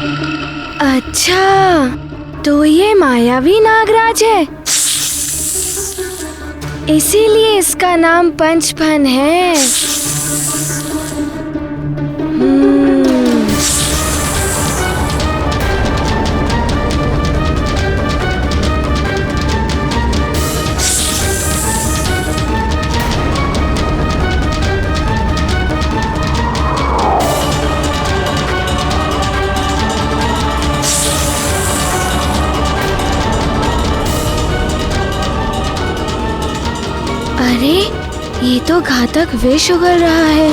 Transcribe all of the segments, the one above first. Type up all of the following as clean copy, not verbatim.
अच्छा, तो ये मायावी नागराज है, इसीलिए इसका नाम पंचफन है। अरे, ये तो घातक विष उगल रहा है।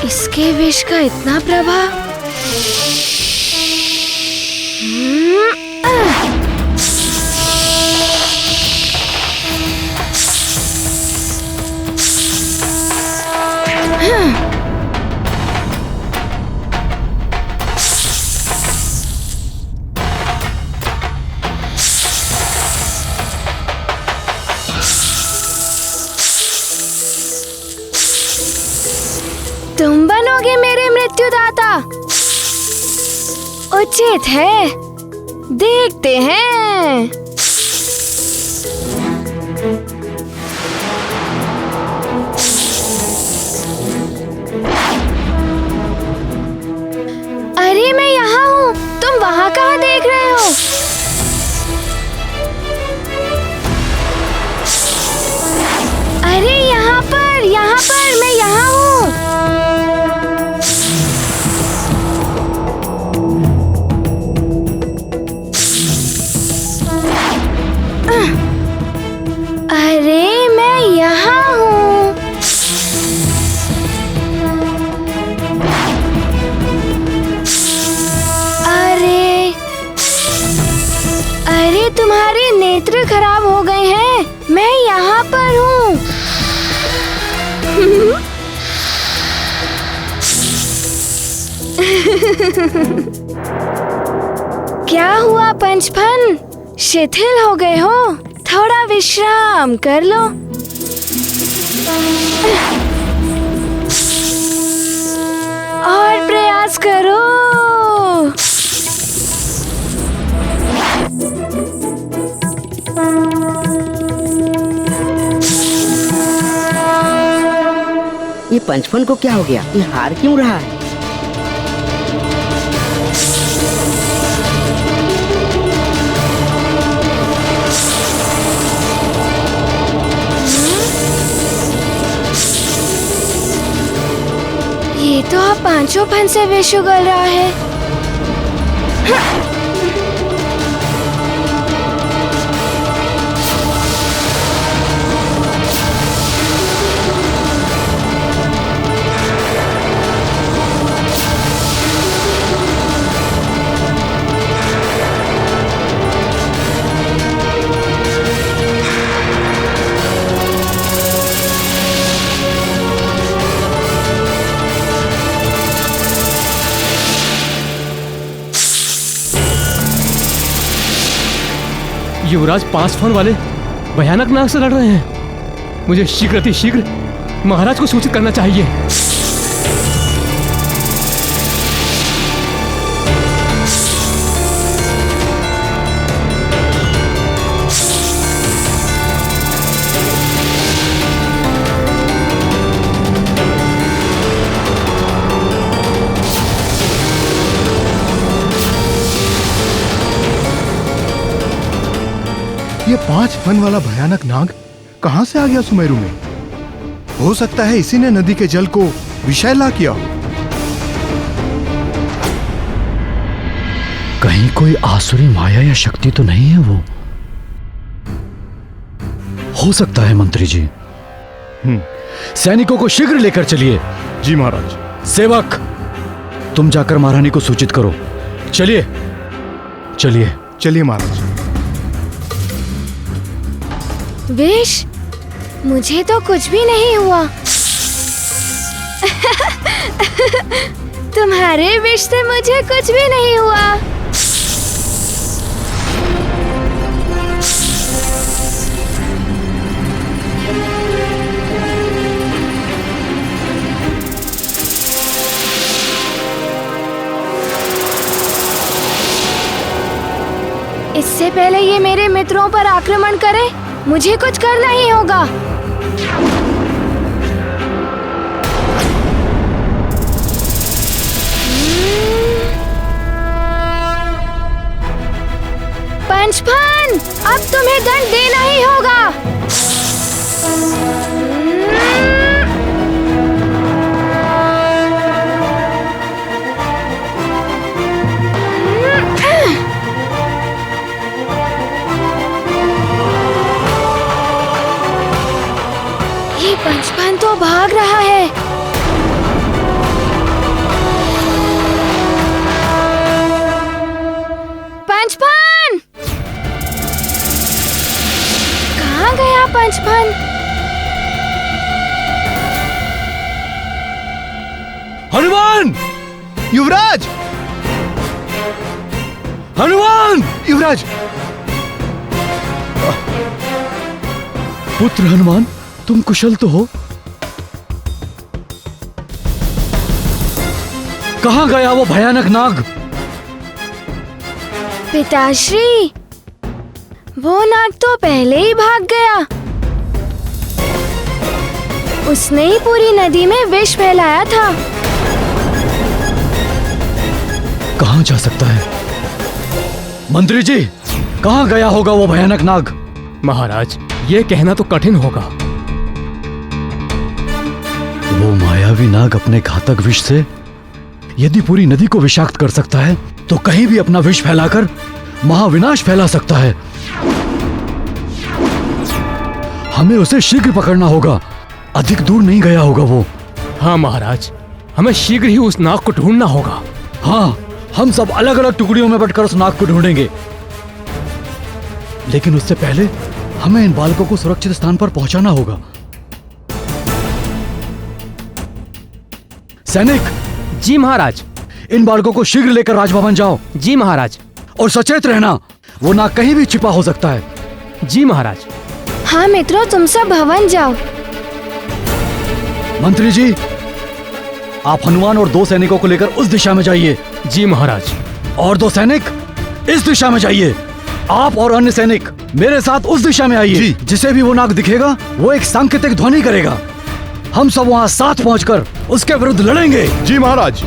इसके विष का इतना प्रभाव। तुम बनोगे मेरे मृत्युदाता? उचित है, देखते हैं। अरे मैं यहाँ हूँ, तुम वहाँ कहाँ देख रहे हो? अरे यहाँ पर मैं यहाँ हूँ। अरे मैं यहाँ हूँ। अरे तुम्हारे नेत्र खराब हो गए हैं, मैं यहाँ पर हूँ। क्या हुआ पंचफन, शिथिल हो गए हो? थोड़ा विश्राम कर लो। और प्रयास करो। ये पंचफन को क्या हो गया? ये हार क्यों रहा है? ये तो आप पांचों फन से विष उगल रहा है। युवराज 5 फन वाले भयानक नाग से लड़ रहे हैं। मुझे शीघ्र अतिशीघ्र महाराज को सूचित करना चाहिए। ये 5 फन वाला भयानक नाग कहां से आ गया सुमेरु में? हो सकता है इसी ने नदी के जल को विषैला किया हो। कहीं कोई आसुरी माया या शक्ति तो नहीं है वो? हो सकता है मंत्री जी। सैनिकों को शीघ्र लेकर चलिए। जी महाराज। सेवक, तुम जाकर महारानी को सूचित करो। चलिए चलिए चलिए महाराज। विष? मुझे तो कुछ भी नहीं हुआ। तुम्हारे विष से मुझे कुछ भी नहीं हुआ। इससे पहले ये मेरे मित्रों पर आक्रमण करे, मुझे कुछ करना ही होगा। पंचफन, अब तुम्हें दंड देना ही होगा। ये पंचफन तो भाग रहा है। पंचफन! कहाँ गया पंचफन? हनुमान! युवराज! हनुमान! युवराज! पुत्र हनुमान, तुम कुशल तो हो? कहाँ गया वो भयानक नाग? पिताश्री, वो नाग तो पहले ही भाग गया। उसने ही पूरी नदी में विष फैलाया था। कहाँ जा सकता है? मंत्री जी, कहाँ गया होगा वो भयानक नाग? महाराज, ये कहना तो कठिन होगा। वो मायावी नाग अपने घातक विष से यदि पूरी नदी को विषाक्त कर सकता है, तो कहीं भी अपना विष फैलाकर महाविनाश फैला सकता है। हमें उसे शीघ्र पकड़ना होगा। अधिक दूर नहीं गया होगा वो। हाँ महाराज, हमें शीघ्र ही उस नाग को ढूंढना होगा। हाँ, हम सब अलग अलग टुकड़ियों में बंटकर उस नाग को ढूंढेंगे। लेकिन उससे पहले हमें इन बालकों को सुरक्षित स्थान पर पहुंचाना होगा। सैनिक! जी महाराज। इन बालकों को शीघ्र लेकर राजभवन जाओ। जी महाराज। और सचेत रहना, वो नाग कहीं भी छिपा हो सकता है। जी महाराज। हाँ मित्रों, तुम सब भवन जाओ। मंत्री जी, आप हनुमान और 2 सैनिकों को लेकर उस दिशा में जाइए। जी महाराज। और 2 सैनिक इस दिशा में जाइए। आप और अन्य सैनिक मेरे साथ उस दिशा में आइए। जिसे भी वो नाग दिखेगा, वो एक सांकेतिक ध्वनि करेगा। हम सब वहाँ साथ पहुंचकर उसके विरुद्ध लड़ेंगे। जी महाराज।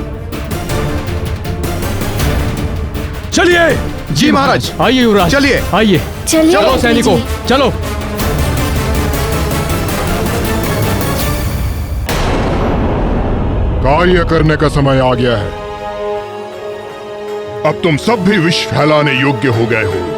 चलिए। जी महाराज। आइए युवराज, चलिए। आइए। चलिए चलो सैनिकों, चलो। कार्य करने का समय आ गया है। अब तुम सब भी विष फैलाने योग्य हो गए हो।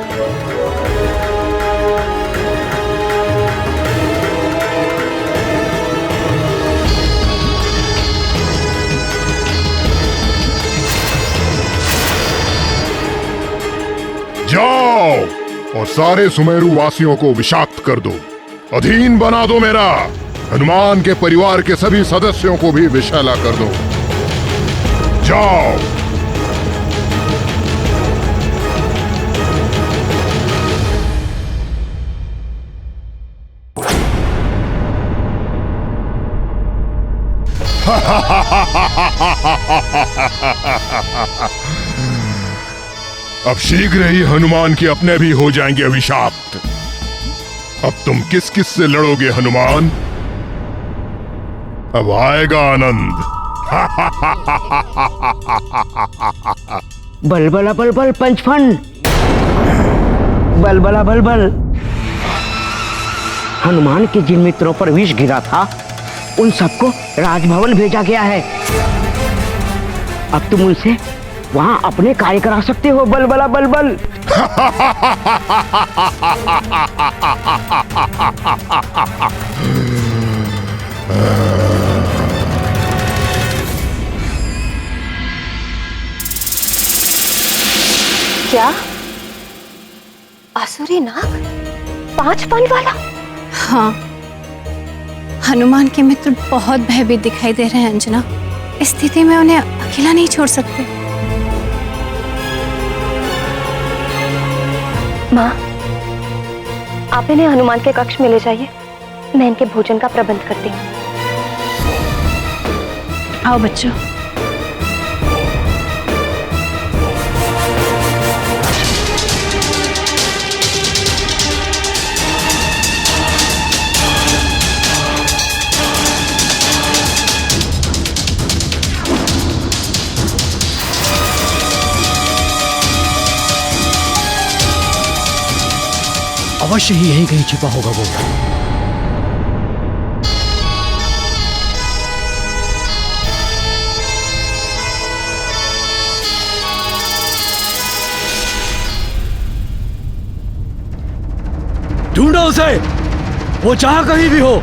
जाओ और सारे सुमेरु वासियों को विषाक्त कर दो, अधीन बना दो मेरा। हनुमान के परिवार के सभी सदस्यों को भी विषैला कर दो। जाओ। अब शीघ्र ही हनुमान के अपने भी हो जाएंगे अभिशाप्त। अब तुम किस किस से लड़ोगे हनुमान? अब आएगा आनंद। बलबला बलबल पंचफन, बलबला बलबल। हनुमान के जिन मित्रों पर विष गिरा था, उन सबको राजभवन भेजा गया है। अब तुम उनसे वहां अपने कार्य करा सकते हो। बलबला बलबल। क्या आसुरी नाग 5 फन वाला? हाँ, हनुमान के मित्र बहुत भयभीत दिखाई दे रहे हैं अंजना। इस स्थिति में उन्हें अकेला नहीं छोड़ सकते। माँ, आप इन्हें हनुमान के कक्ष में ले जाइए, मैं इनके भोजन का प्रबंध करती हूँ। आओ बच्चों। अवश्य ही यहीं कहीं छिपा होगा वो। ढूंढो उसे, वो जहां कहीं भी हो,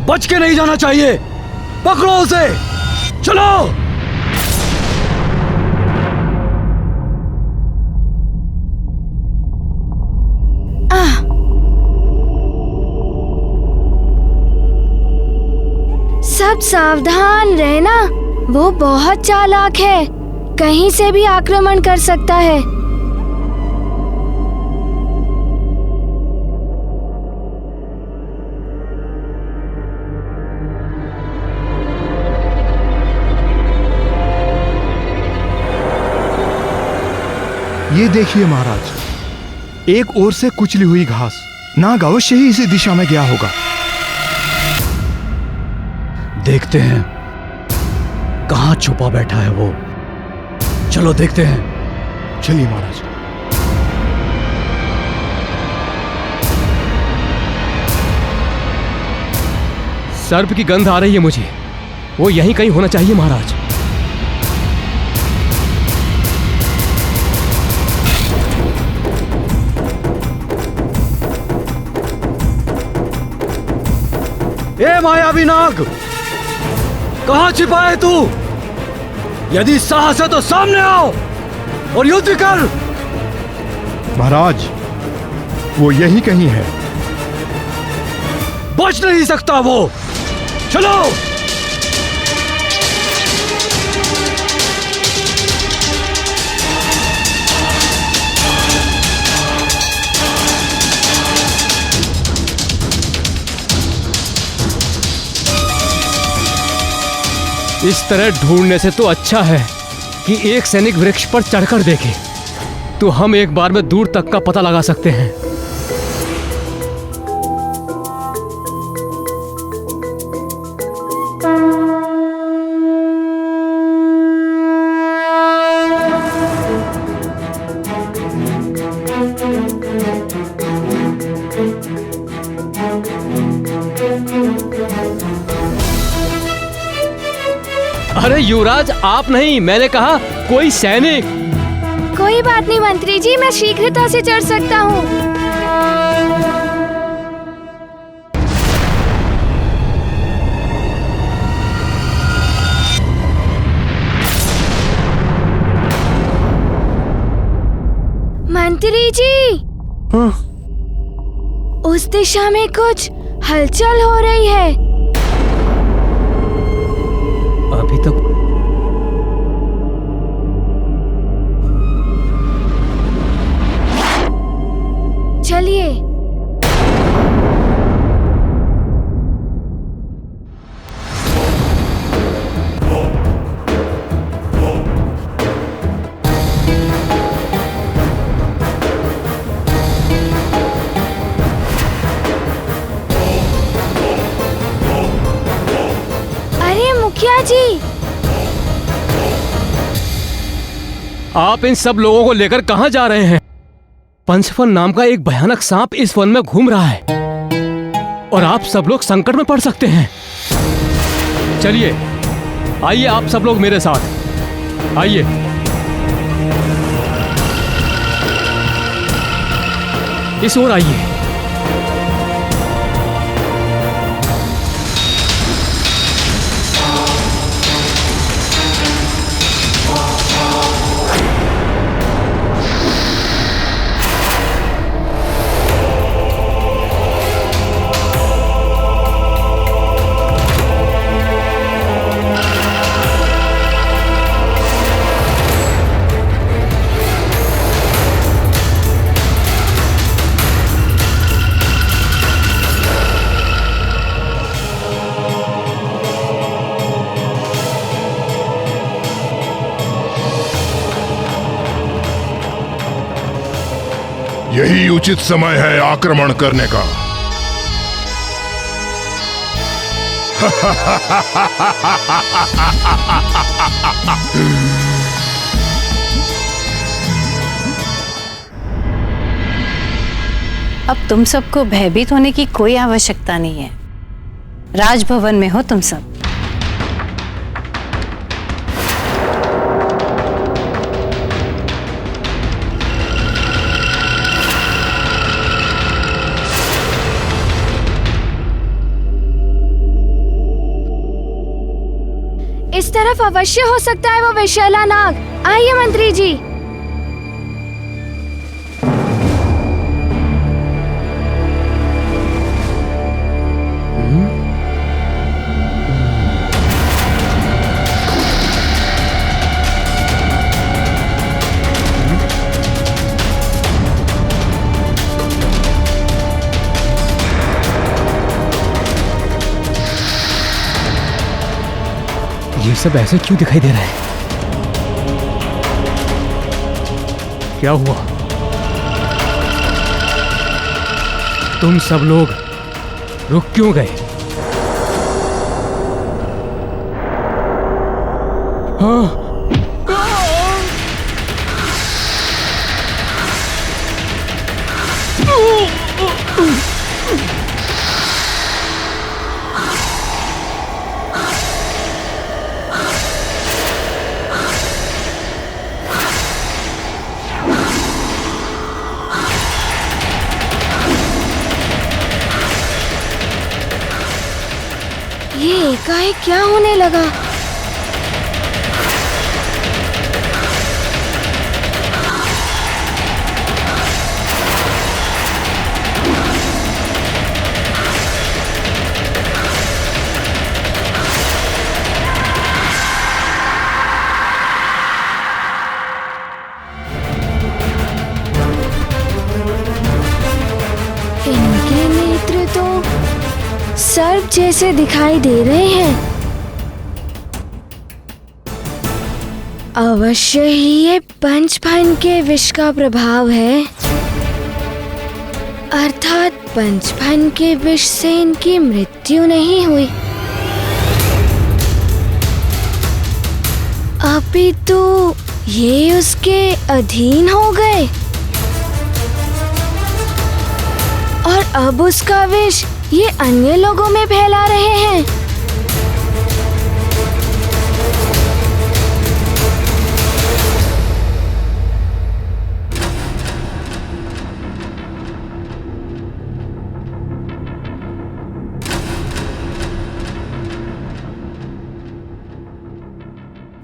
बच के नहीं जाना चाहिए। पकड़ो उसे, चलो। सब सावधान रहना, वो बहुत चालाक है, कहीं से भी आक्रमण कर सकता है। ये देखिए महाराज, एक ओर से कुचली हुई घास। नाग अवश्य ही इसी दिशा में गया होगा। देखते हैं कहां छुपा बैठा है वो। चलो देखते हैं। चलिए महाराज। सर्प की गंध आ रही है मुझे, वो यहीं कहीं होना चाहिए महाराज। ए मायावी नाग, कहां छिपा है तू? यदि साहस है तो सामने आओ और युद्ध कर। महाराज, वो यहीं कहीं है। बच नहीं सकता वो। चलो। इस तरह ढूंढने से तो अच्छा है कि एक सैनिक वृक्ष पर चढ़कर देखे, तो हम एक बार में दूर तक का पता लगा सकते हैं। अरे युवराज, आप नहीं, मैंने कहा कोई सैनिक। कोई बात नहीं मंत्री जी, मैं शीघ्रता से चढ़ सकता हूँ। मंत्री जी, उस दिशा में कुछ हलचल हो रही है। अभी तक चलिए। अरे मुखिया जी, आप इन सब लोगों को लेकर कहां जा रहे हैं? पंचफन नाम का एक भयानक सांप इस वन में घूम रहा है और आप सब लोग संकट में पड़ सकते हैं। चलिए, आइए आप सब लोग मेरे साथ आइए। इस ओर आइए। यही उचित समय है आक्रमण करने का। अब तुम सबको भयभीत होने की कोई आवश्यकता नहीं है। राजभवन में हो तुम सब। इस तरफ अवश्य हो सकता है वो विशैला नाग। आइए मंत्री जी। ये सब ऐसे क्यों दिखाई दे रहा है? क्या हुआ? तुम सब लोग रुक क्यों गए? हाँ? ये एकाएक क्या होने लगा? इनके नेत्र तो सर्प जैसे दिखाई दे रहे हैं। अवश्य ही ये पंचफन के विष का प्रभाव है, अर्थात पंचफन के विष से इनकी मृत्यु नहीं हुई, अपितु ये उसके अधीन हो गए और अब उसका विष ये अन्य लोगों में फैला रहे हैं।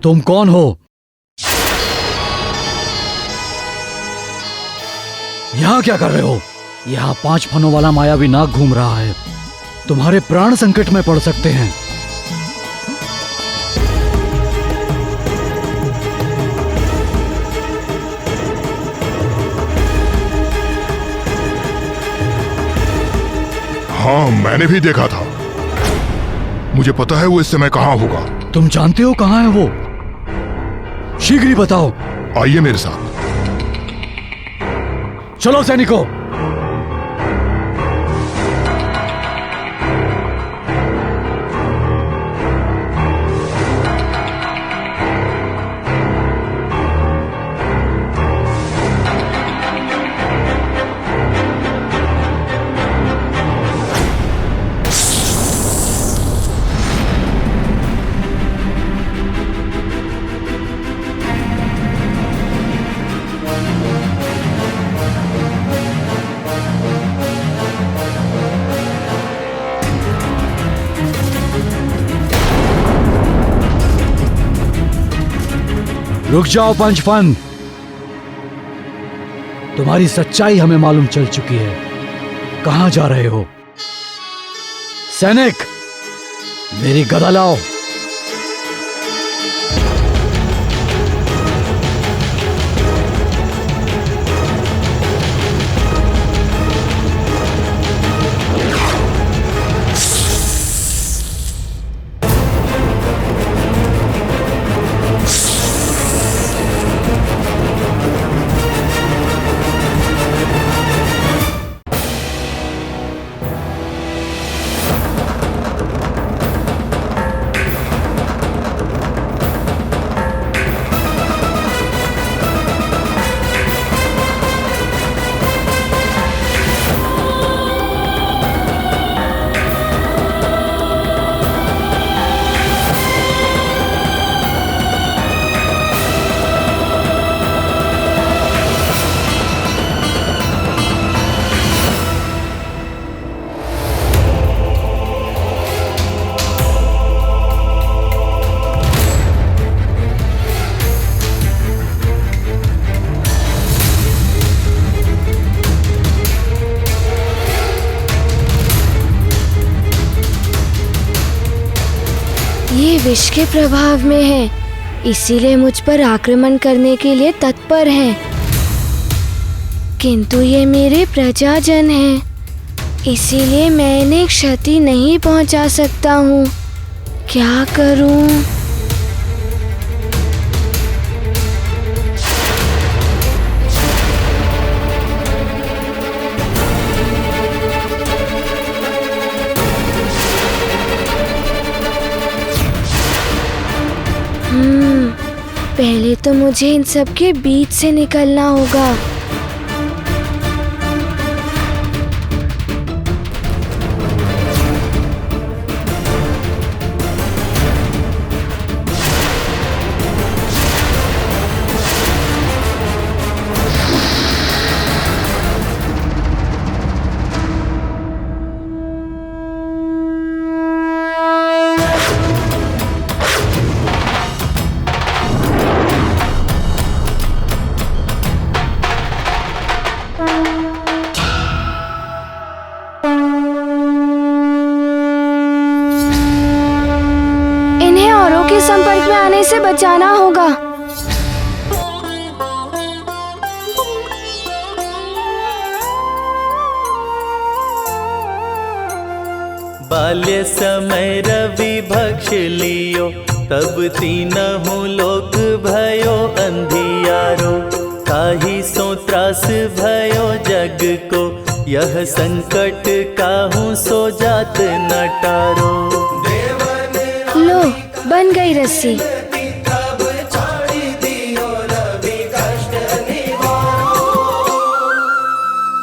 तुम कौन हो? यहां क्या कर रहे हो? यहाँ 5 फनों वाला मायावी नाग घूम रहा है। तुम्हारे प्राण संकट में पड़ सकते हैं। हाँ, मैंने भी देखा था। मुझे पता है वो इस समय कहाँ होगा। तुम जानते हो कहाँ है वो? शीघ्र ही बताओ। आइए मेरे साथ। चलो सैनिकों। रुक जाओ पंचफन। तुम्हारी सच्चाई हमें मालूम चल चुकी है। कहां जा रहे हो? सैनिक, मेरी गदा लाओ। ये विष के प्रभाव में है, इसीलिए मुझ पर आक्रमण करने के लिए तत्पर हैं। किंतु ये मेरे प्रजाजन हैं, इसीलिए मैं इन्हें क्षति नहीं पहुंचा सकता हूँ। क्या करूँ? पहले तो मुझे इन सब के बीच से निकलना होगा। संपर्क में आने से बचाना होगा। बाल्य समय रवि भक्ष लियो, तब तीनहु लोक भयो अंधियारो। काहि सो त्रास भयो जग को, यह संकट काहू सो जात न टारो। लो, बन गई रस्सी।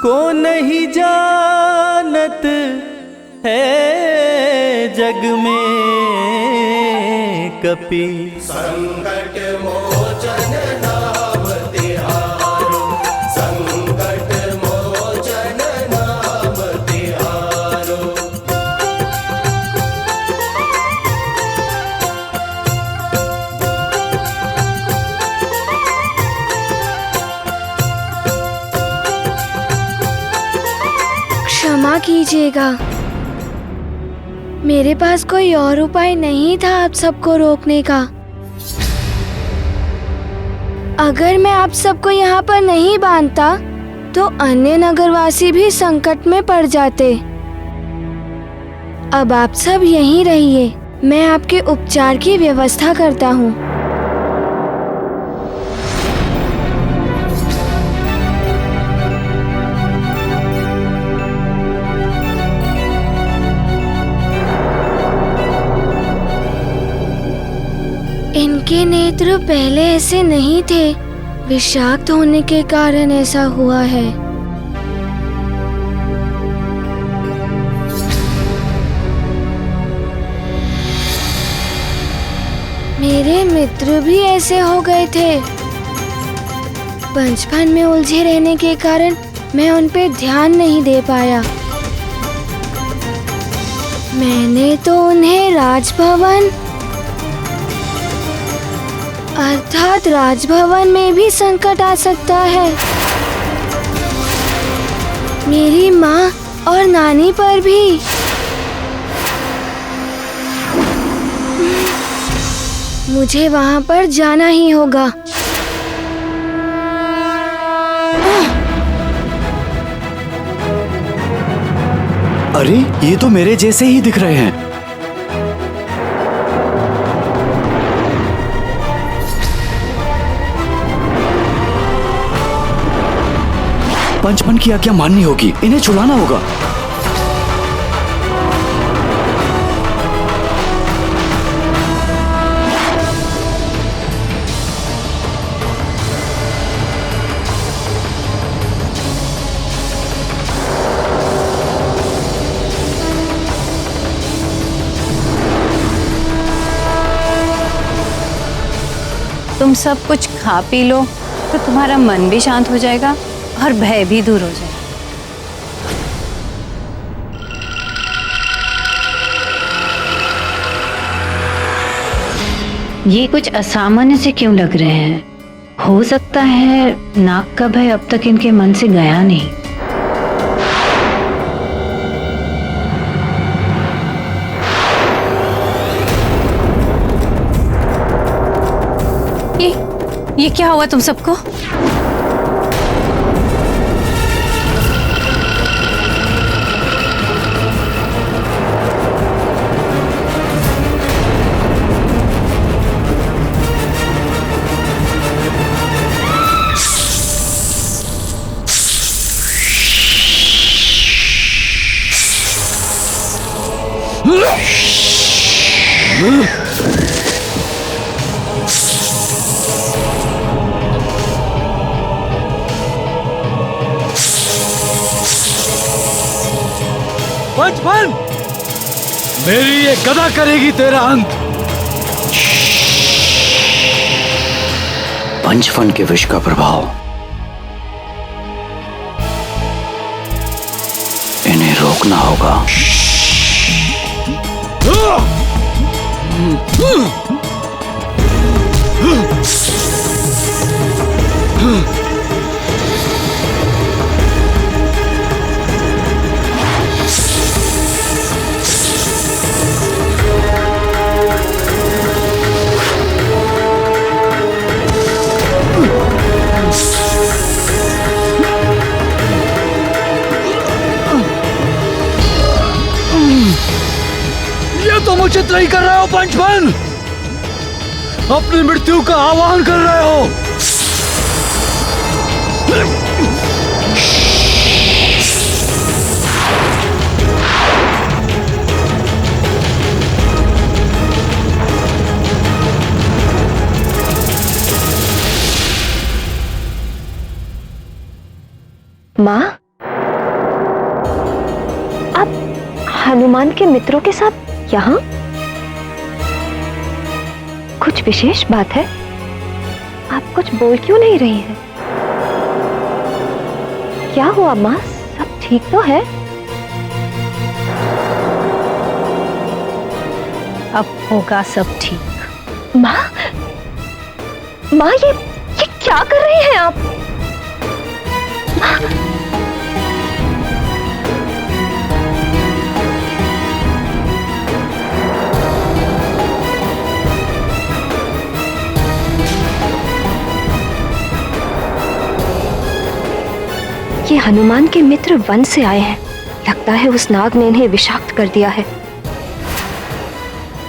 को नहीं जानत है जग में कपि, संकट मोचन नाम तिहारो। संकट मोचन नाम तिहारो। क्षमा कीजिएगा, मेरे पास कोई और उपाय नहीं था आप सबको रोकने का। अगर मैं आप सबको यहाँ पर नहीं बांधता तो अन्य नगरवासी भी संकट में पड़ जाते। अब आप सब यहीं रहिए, मैं आपके उपचार की व्यवस्था करता हूँ। इनके नेत्र पहले ऐसे नहीं थे, विषाक्त होने के कारण ऐसा हुआ है। मेरे मित्र भी ऐसे हो गए थे। बचपन में उलझे रहने के कारण मैं उन पे ध्यान नहीं दे पाया। मैंने तो उन्हें राजभवन अर्थात राजभवन में भी संकट आ सकता है। मेरी माँ और नानी पर भी। मुझे वहाँ पर जाना ही होगा। अरे ये तो मेरे जैसे ही दिख रहे हैं। पंचमन की आज्ञा माननी होगी, इन्हें छुड़ाना होगा। तुम सब कुछ खा पी लो तो तुम्हारा मन भी शांत हो जाएगा और भय भी दूर हो जाएगा। ये कुछ असामान्य से क्यों लग रहे हैं? हो सकता है नाग का भय अब तक इनके मन से गया नहीं। ये क्या हुआ तुम सबको? पंचफन, मेरी ये गदा करेगी तेरा अंत। पंचफन के विष का प्रभाव इन्हें रोकना होगा। ये तुम उचित नहीं कर रहे हो पंचफन, अपनी मृत्यु का आह्वान कर रहे हो। माँ, आप हनुमान के मित्रों के साथ यहाँ? कुछ विशेष बात है? आप कुछ बोल क्यों नहीं रही हैं? क्या हुआ माँ, सब ठीक तो है? अब होगा सब ठीक। माँ, माँ ये क्या कर रही हैं आप? माँ, ये हनुमान के मित्र वन से आए हैं। लगता है उस नाग ने इन्हें विषाक्त कर दिया है।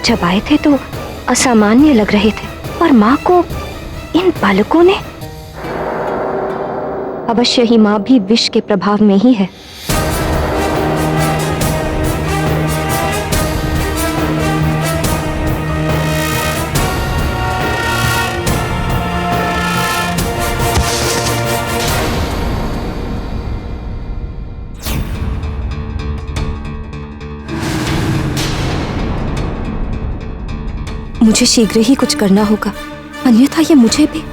जब आए थे तो असामान्य लग रहे थे, पर माँ को इन बालकों ने। अवश्य ही माँ भी विष के प्रभाव में ही है। मुझे शीघ्र ही कुछ करना होगा, अन्यथा ये मुझे भी।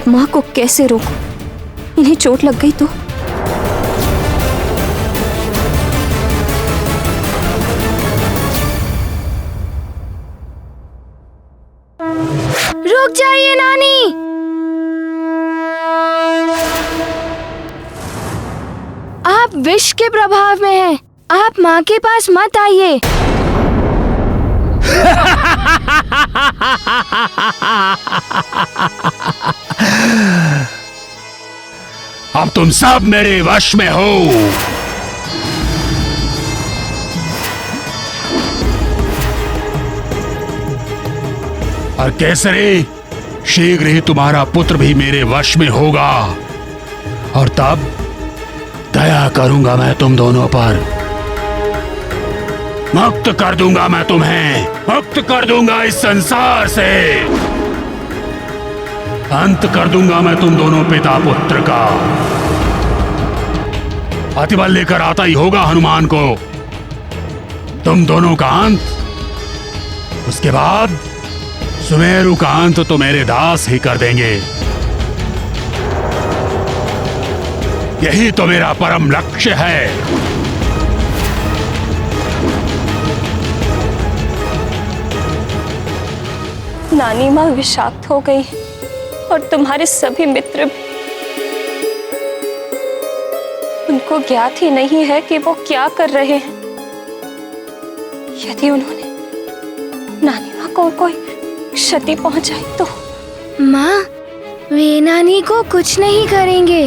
माँ को कैसे रोकूं? इन्हें चोट लग गई तो? रुक जाइए नानी। आप विष के प्रभाव में हैं। आप माँ के पास मत आइए। अब तुम सब मेरे वश में हो। और केसरी, शीघ्र ही तुम्हारा पुत्र भी मेरे वश में होगा, और तब दया करूंगा मैं तुम दोनों पर। मुक्त कर दूंगा मैं तुम्हें, मुक्त कर दूंगा इस संसार से। अंत कर दूंगा मैं तुम दोनों पिता पुत्र का। अतिबल लेकर आता ही होगा हनुमान को तुम दोनों का अंत। उसके बाद सुमेरु का अंत तो मेरे दास ही कर देंगे। यही तो मेरा परम लक्ष्य है। नानी माँ विषाक्त हो गई और तुम्हारे सभी मित्र भी। उनको ज्ञात ही नहीं है कि वो क्या कर रहे हैं। यदि उन्होंने नानी माँ को कोई क्षति पहुंचाई तो। माँ, वे नानी को कुछ नहीं करेंगे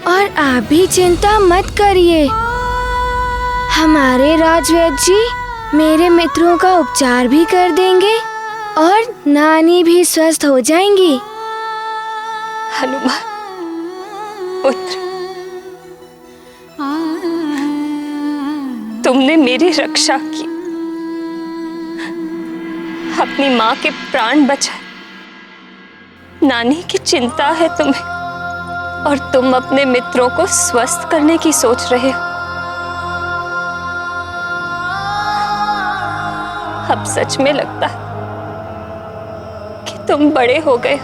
और आप भी चिंता मत करिए। हमारे राजवैद्य जी मेरे मित्रों का उपचार भी कर देंगे और नानी भी स्वस्थ हो जाएंगी। हनुमान पुत्र, तुमने मेरी रक्षा की, अपनी माँ के प्राण बचाए। नानी की चिंता है तुम्हें और तुम अपने मित्रों को स्वस्थ करने की सोच रहे हो। अब सच में लगता है कि तुम बड़े हो गए।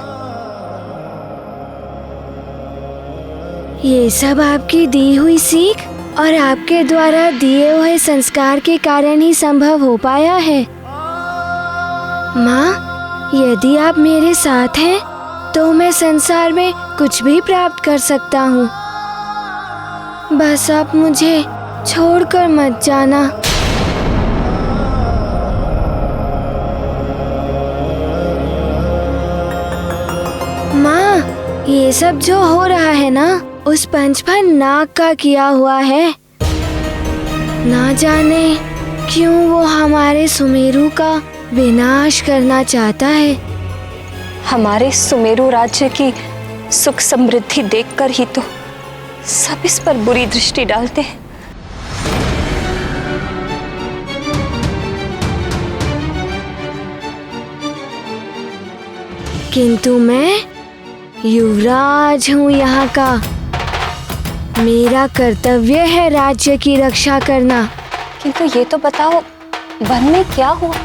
ये सब आपकी दी हुई सीख और आपके द्वारा दिए हुए संस्कार के कारण ही संभव हो पाया है। माँ, यदि आप मेरे साथ हैं तो मैं संसार में कुछ भी प्राप्त कर सकता हूँ। बस आप मुझे छोड़कर मत जाना। माँ, ये सब जो हो रहा है ना, उस पंचफन नाग का किया हुआ है। ना जाने क्यों वो हमारे सुमेरु का विनाश करना चाहता है। हमारे सुमेरु राज्य की सुख समृद्धि देखकर ही तो सब इस पर बुरी दृष्टि डालते हैं। किंतु मैं युवराज हूँ यहाँ का। मेरा कर्तव्य है राज्य की रक्षा करना। किंतु ये तो बताओ, वन में क्या हुआ?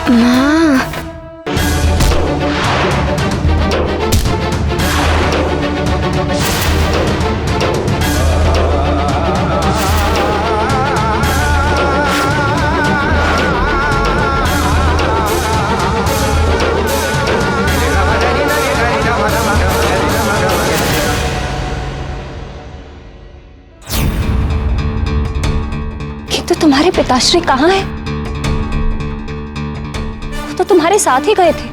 माँ, किंतु तुम्हारे पिताश्री कहाँ हैं? वो तो तुम्हारे साथ ही गए थे।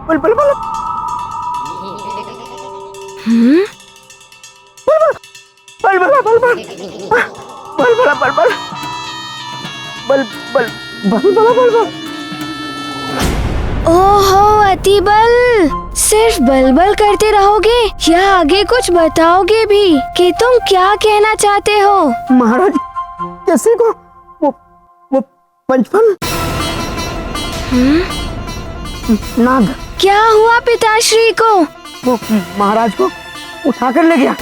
बल बल बल। बल बल बल बल बल बल बल बल बल बल बल बल बल बल। ओहो अतिबल, सिर्फ बलबल करते रहोगे या आगे कुछ बताओगे भी कि तुम क्या कहना चाहते हो? महाराज, कैसे को वो पंचफन नाग क्या हुआ पिताश्री को? वो महाराज को उठा कर ले गया।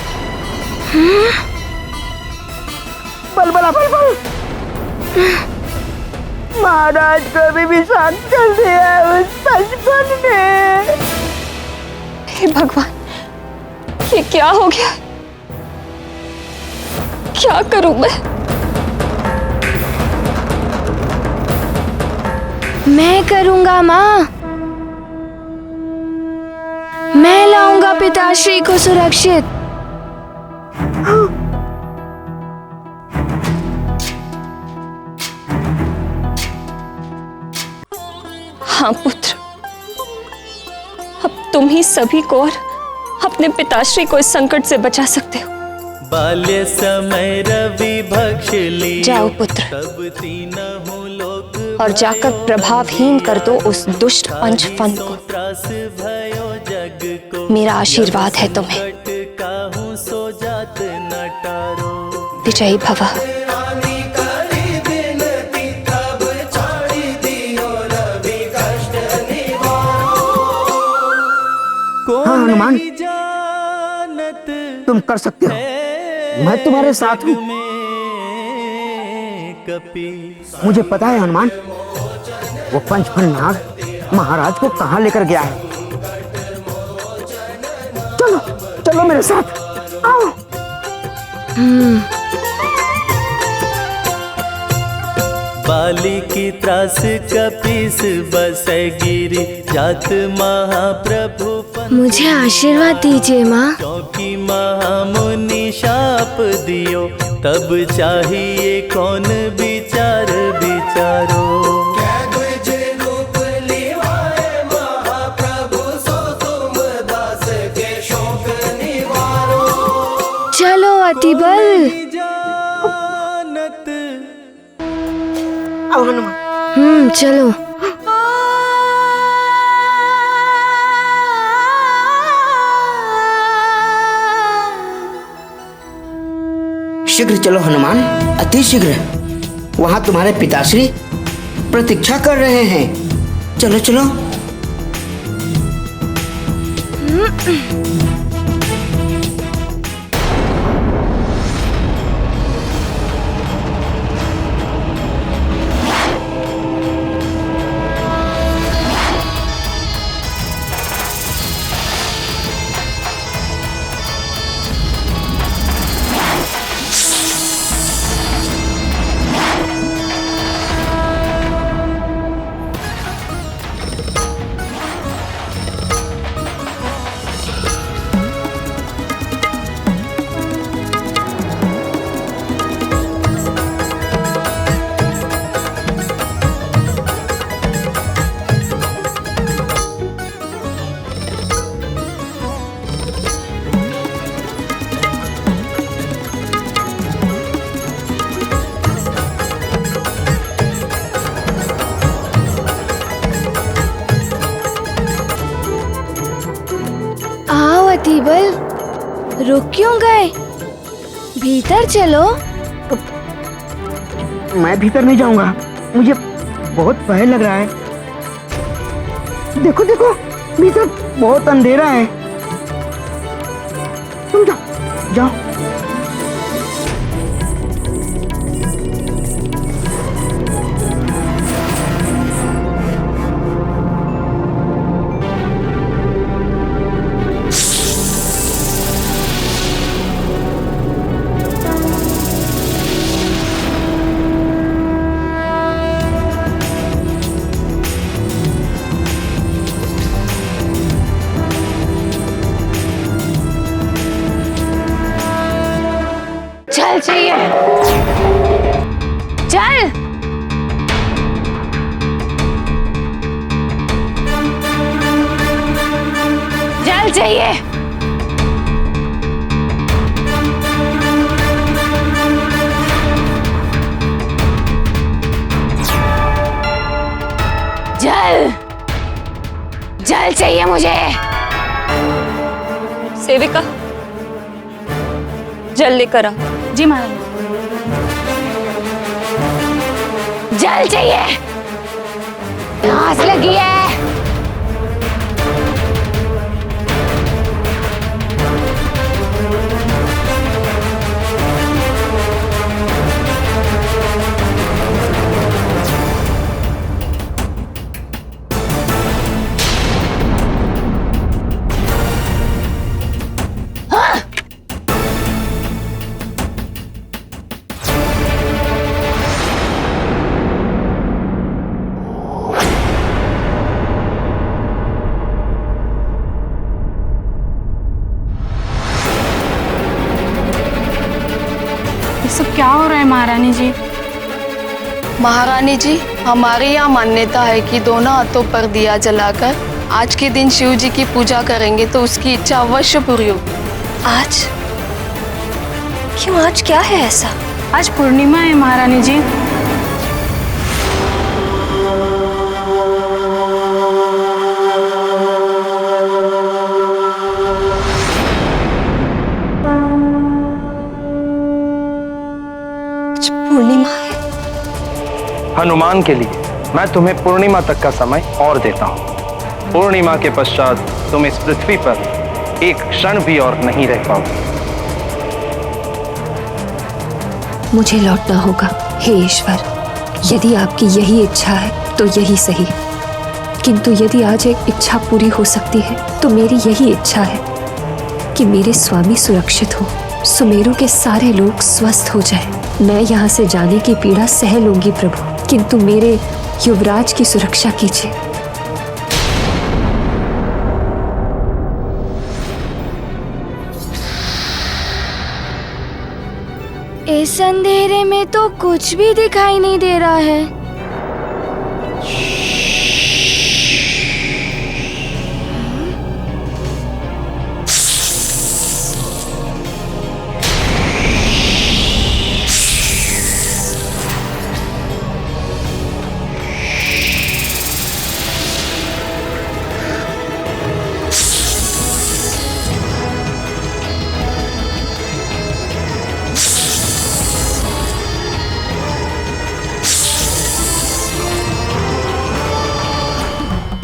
बल बला बल बल। महाराज को भी विषाक्त कर दिया उस पंचफन ने। हे भगवान, ये क्या हो गया? क्या करूं मैं करूंगा माँ। मैं लाऊंगा पिताश्री को सुरक्षित। हाँ पुत्र, अब तुम ही सभी को और अपने पिताश्री को इस संकट से बचा सकते हो। बाल्य समय रवि भक्ष ली। जाओ पुत्र और जाकर प्रभावहीन कर दो उस दुष्ट पंचफन को। मेरा आशीर्वाद है तुम्हें। सो जात न विजयी भव। हाँ हनुमान, तुम कर सकते हो, मैं तुम्हारे साथ हूँ। मुझे पता है हनुमान, वो पंचफल नाग महाराज को कहाँ लेकर गया है। चलो चलो मेरे साथ आओ। बाली की त्रास कपीस बस गिरी जात महाप्रभु। मुझे आशीर्वाद दीजिए माँ। क्योंकि महामुनि शाप दियो, तब चाहिए कौन विचार विचारो। चलो अतिबल। आओ हनुमान। चलो। शीघ्र चलो हनुमान, अति शीघ्र। वहां तुम्हारे पिताश्री प्रतीक्षा कर रहे हैं। चलो चलो। अतिबल, रुक क्यों गए? भीतर चलो। मैं भीतर नहीं जाऊंगा, मुझे बहुत भय लग रहा है। देखो देखो, भीतर बहुत अंधेरा है। तुम जाओ जाओ। चल चाहिए, चल। जल चाहिए। जल, जल चाहिए मुझे। सेविका, जल लेकर आ। जी महाराज। जल चाहिए, प्यास लगी है। सब क्या हो रहा है महारानी जी? महारानी जी, हमारे यहाँ मान्यता है कि दोनों हाथों पर दिया जलाकर आज के दिन शिव जी की पूजा करेंगे तो उसकी इच्छा अवश्य पूरी होगी। आज? क्यों, आज क्या है ऐसा? आज पूर्णिमा है महारानी जी। पूर्णिमा है। हनुमान के लिए मैं तुम्हें पूर्णिमा तक का समय और देता हूँ। पूर्णिमा के पश्चात तुम इस पृथ्वी पर एक क्षण भी और नहीं रह पाओगे। मुझे लौटना होगा। हे ईश्वर, यदि आपकी यही इच्छा है तो यही सही, किंतु यदि आज एक इच्छा पूरी हो सकती है तो मेरी यही इच्छा है कि मेरे स्वामी सुरक्षित हो, सुमेरु के सारे लोग स्वस्थ हो जाएं। मैं यहाँ से जाने की पीड़ा सह लूंगी प्रभु, किंतु मेरे युवराज की सुरक्षा कीजिए। इस अंधेरे में तो कुछ भी दिखाई नहीं दे रहा है।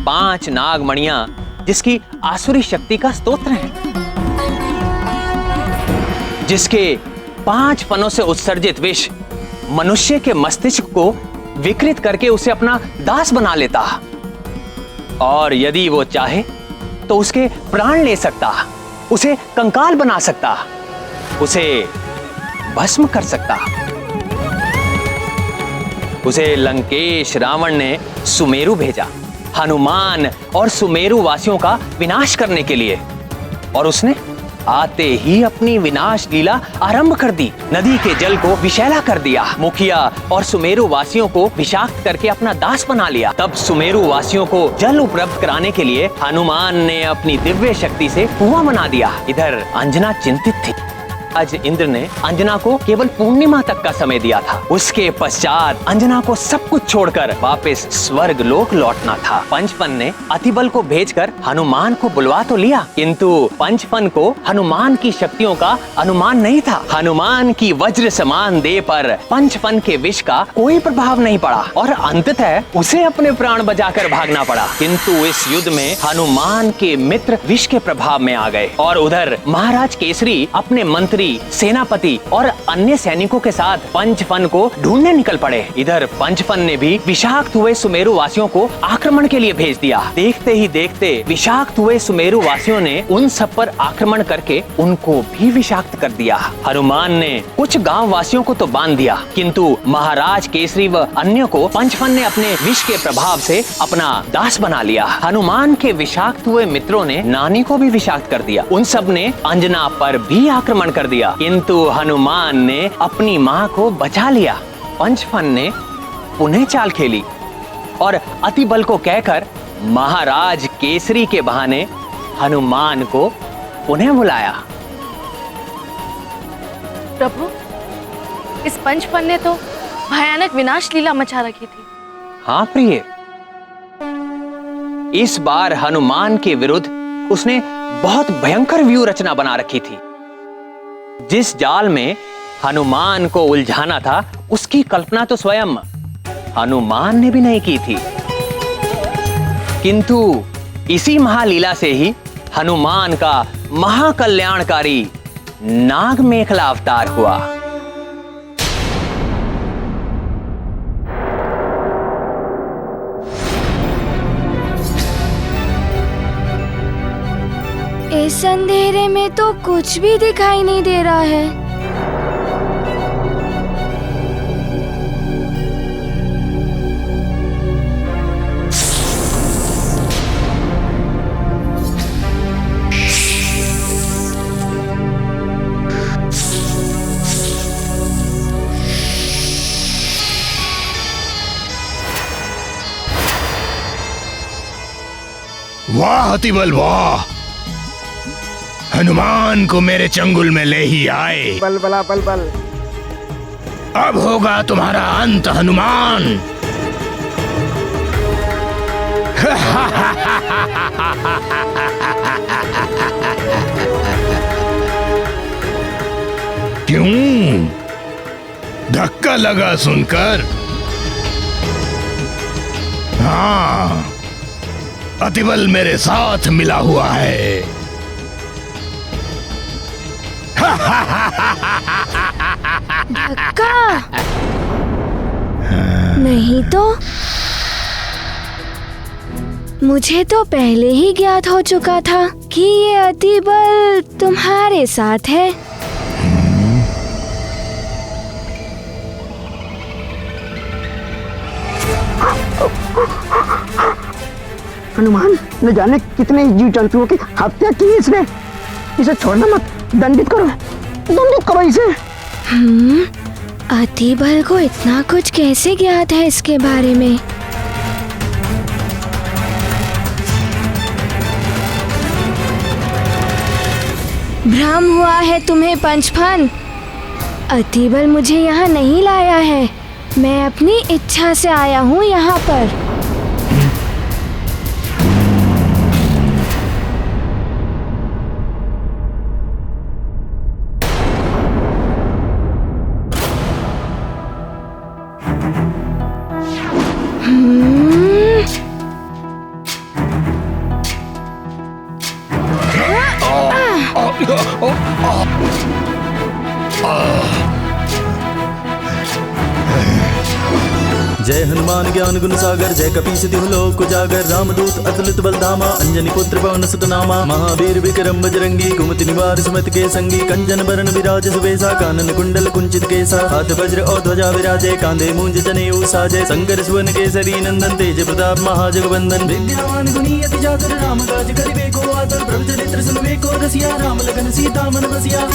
पांच नागमणियां जिसकी आसुरी शक्ति का स्तोत्र है, जिसके 5 फनों से उत्सर्जित विष मनुष्य के मस्तिष्क को विकृत करके उसे अपना दास बना लेता, और यदि वो चाहे तो उसके प्राण ले सकता, उसे कंकाल बना सकता, उसे भस्म कर सकता। उसे लंकेश रावण ने सुमेरु भेजा हनुमान और सुमेरु वासियों का विनाश करने के लिए, और उसने आते ही अपनी विनाश लीला आरंभ कर दी। नदी के जल को विषैला कर दिया, मुखिया और सुमेरु वासियों को विषाक्त करके अपना दास बना लिया। तब सुमेरु वासियों को जल उपलब्ध कराने के लिए हनुमान ने अपनी दिव्य शक्ति से कुआं बना दिया। इधर अंजना चिंतित थी। आज इंद्र ने अंजना को केवल पूर्णिमा तक का समय दिया था। उसके पश्चात अंजना को सब कुछ छोड़कर वापस स्वर्ग लोक लौटना था। पंचफन ने अतिबल को भेजकर हनुमान को बुलवा तो लिया, किंतु पंचफन को हनुमान की शक्तियों का अनुमान नहीं था। हनुमान की वज्र समान देह पर पंचफन के विष का कोई प्रभाव नहीं पड़ा और अंततः उसे अपने प्राण बचाकर भागना पड़ा। किंतु इस युद्ध में हनुमान के मित्र विष के प्रभाव में आ गए, और उधर महाराज केसरी अपने मंत्री, सेनापति और अन्य सैनिकों के साथ पंचफन को ढूंढने निकल पड़े। इधर पंचफन ने भी विषाक्त हुए सुमेरु वासियों को आक्रमण के लिए भेज दिया। देखते ही देखते विषाक्त हुए सुमेरु वासियों ने उन सब पर आक्रमण करके उनको भी विषाक्त कर दिया। हनुमान ने कुछ गांव वासियों को तो बांध दिया, किंतु महाराज केसरी व अन्य को पंचफन ने अपने विष के प्रभाव से अपना दास बना लिया। हनुमान के विषाक्त हुए मित्रों ने नानी को भी विषाक्त कर दिया। उन सब ने अंजना पर भी आक्रमण कर दिया, किंतु हनुमान ने अपनी मां को बचा लिया। पंचफन ने पुनः चाल खेली और अतिबल को कहकर महाराज केसरी के बहाने हनुमान को पुनः बुलाया। प्रभु, इस पंचफन ने तो भयानक विनाश लीला मचा रखी थी। हाँ प्रिय, इस बार हनुमान के विरुद्ध उसने बहुत भयंकर व्यूह रचना बना रखी थी। जिस जाल में हनुमान को उलझाना था उसकी कल्पना तो स्वयं हनुमान ने भी नहीं की थी, किंतु इसी महालीला से ही हनुमान का महाकल्याणकारी नाग मेखला अवतार हुआ। इस अंधेरे में तो कुछ भी दिखाई नहीं दे रहा है। वाह अतिबल वाह, हनुमान को मेरे चंगुल में ले ही आए। बल बला बल बल। अब होगा तुम्हारा अंत हनुमान। क्यों? धक्का लगा सुनकर? हाँ, अतिबल मेरे साथ मिला हुआ है। धक्का? नहीं तो मुझे तो पहले ही ज्ञात हो चुका था कि ये अतिबल तुम्हारे साथ है। हनुमान, न जाने कितने जीव जंतुओं की हत्या की इसने। इसे छोड़ना मत, दंडित करो इसे। अतिबल को इतना कुछ कैसे ज्ञात है इसके बारे में? भ्रम हुआ है तुम्हें पंचफन। अतिबल मुझे यहाँ नहीं लाया है, मैं अपनी इच्छा से आया हूँ यहाँ पर। जय हनुमान ज्ञान गुण सागर, जय कपीस तिहु लोक उजागर, रामदूत अतुलित बलधामा, अंजनी पुत्र पवन सुत नामा, महावीर विक्रम बजरंगी, कुमति निवार सुमत के संगी, कंचन बरन विराज सुबेसा, कानन कुंडल कुंचित केसा, हाथ वज्र और ध्वजा विराजे, कांधे मूंज जनेऊ साजे, शंकर सुवन केसरी नंदन, तेज प्रताप महाजगवंदन, विद्यावान गुणी अति जातर, राम काज करिबे को आतर, प्रभु चरित्र सुनबे को रसिया, राम लखन सीता मन बसिया।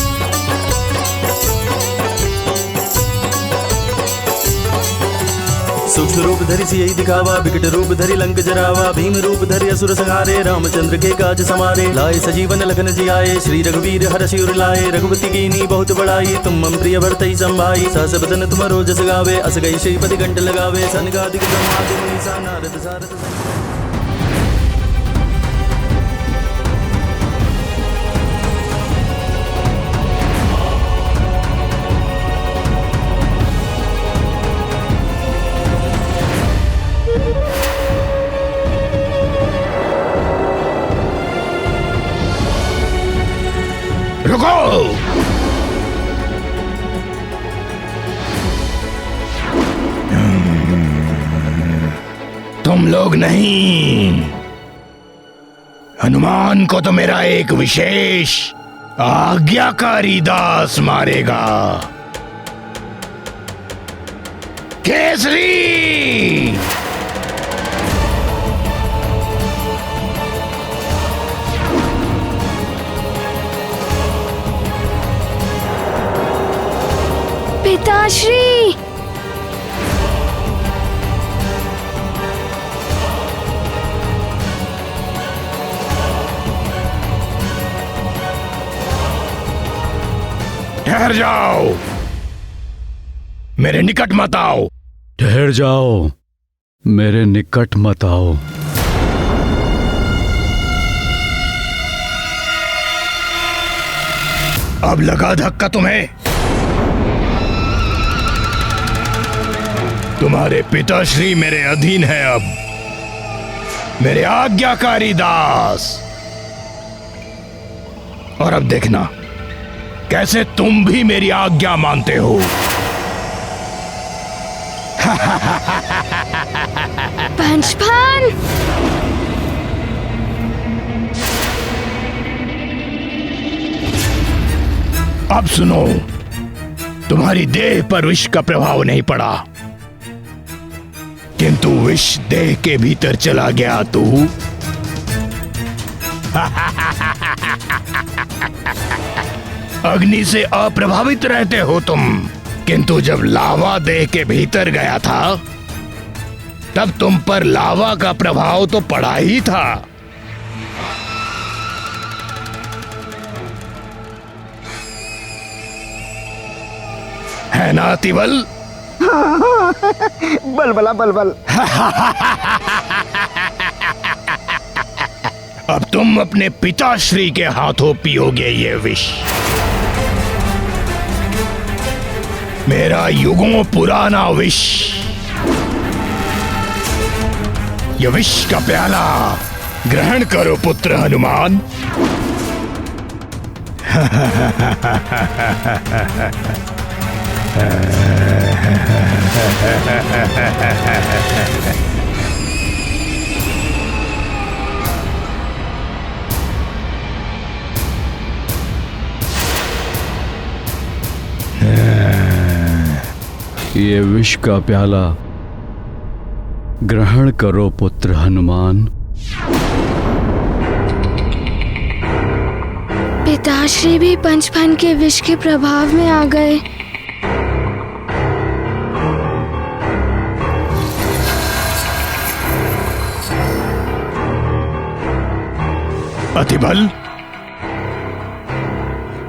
सूक्ष्म रूप धरि सियहि दिखावा, विकट रूप धरि लंक जरावा, भीम रूप धरि असुर संहारे, रामचंद्र के काज समारे, लाए सजीवन लखन जियाए, श्री रघुवीर हरषि उर लाए, रघुपति कीनी बहुत बड़ाई, तुम मम प्रिय भरतहि संभाई, सहस बदन तुमरो जस गावे, अस गई श्रीपति कंठ लगावे, सनकादिक ब्रह्मादि मुनीसा नारद सारद रुको! तुम लोग नहीं, हनुमान को तो मेरा एक विशेष आज्ञाकारी दास मारेगा। केसरी! पिताश्री! ठहर जाओ, मेरे निकट मत आओ। ठहर जाओ, मेरे निकट मत आओ। अब लगा धक्का तुम्हें? तुम्हारे पिताश्री मेरे अधीन है, अब मेरे आज्ञाकारी दास। और अब देखना कैसे तुम भी मेरी आज्ञा मानते हो। पंचफन! अब सुनो, तुम्हारी देह पर विष का प्रभाव नहीं पड़ा, किंतु विष देह के भीतर चला गया तो अग्नि से अप्रभावित रहते हो तुम, किंतु जब लावा देह के भीतर गया था तब तुम पर लावा का प्रभाव तो पड़ा ही था। है ना अतिबल? बलबला बलबल। अब तुम अपने पिताश्री के हाथों पियोगे ये विष। मेरा युगों पुराना विष, यह विष का प्याला ग्रहण करो पुत्र हनुमान। ये विष का प्याला ग्रहण करो पुत्र हनुमान। पिताश्री भी पंचफन के विष के प्रभाव में आ गए। अतिबल,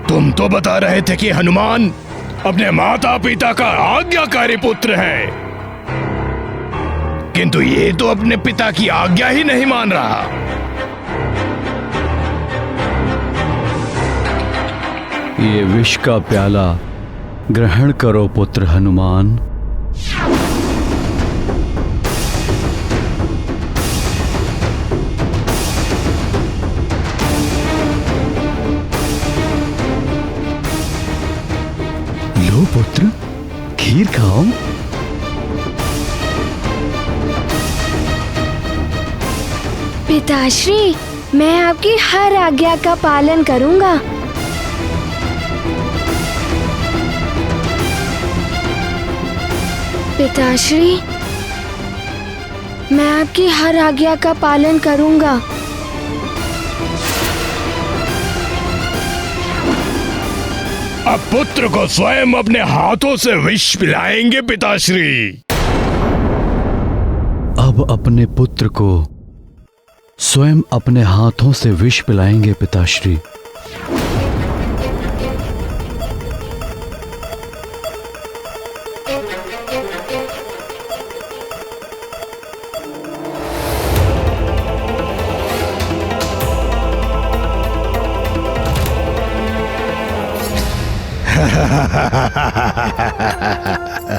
तुम तो बता रहे थे कि हनुमान अपने माता पिता का आज्ञाकारी पुत्र है, किंतु ये तो अपने पिता की आज्ञा ही नहीं मान रहा। ये विष का प्याला ग्रहण करो पुत्र हनुमान। लो पुत्र, खीर खाओ। पिताश्री, मैं आपकी हर आज्ञा का पालन करूंगा। पिताश्री, मैं आपकी हर आज्ञा का पालन करूंगा। अब पुत्र को स्वयं अपने हाथों से विष पिलाएंगे पिताश्री। अब अपने पुत्र को स्वयं अपने हाथों से विष पिलाएंगे पिताश्री।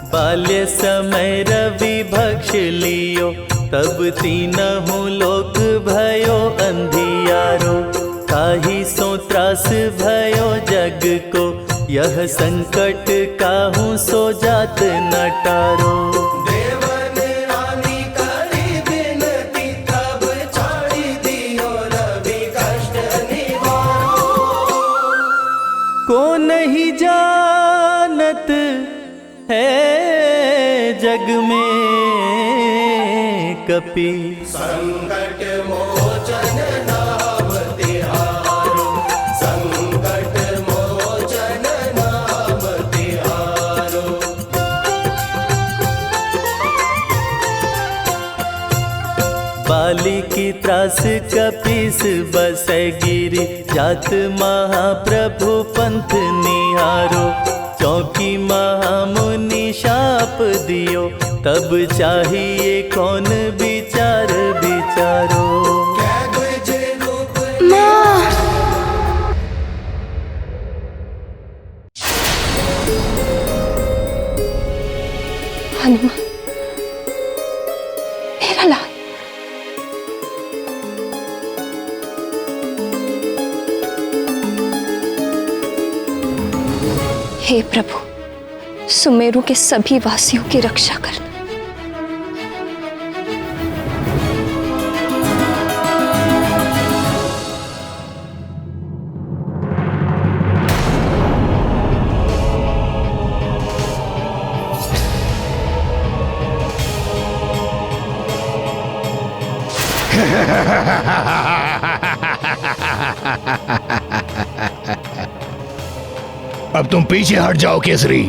बाल्य समय रवि भक्ष लियो, तब तीनहु लोक भयो अंधियारो। काहि सो त्रास भयो जग को, यह संकट काहू सो जात न टारो। को नहीं जानत है जग में कपि, संकट मोचन नाम तिहारो। संकट मोचन नाम तिहारो। बाली की त्रास कपीस बसै गिरि, जात महाप्रभु पंथ निहारो। चौकी महामुनि शाप दियो, तब चाहिए कौन विचार विचारो। माँ! हनुमान, मेरा लाल। हे प्रभु, सुमेरु के सभी वासियों की रक्षा करना। अब तुम पीछे हट जाओ केसरी,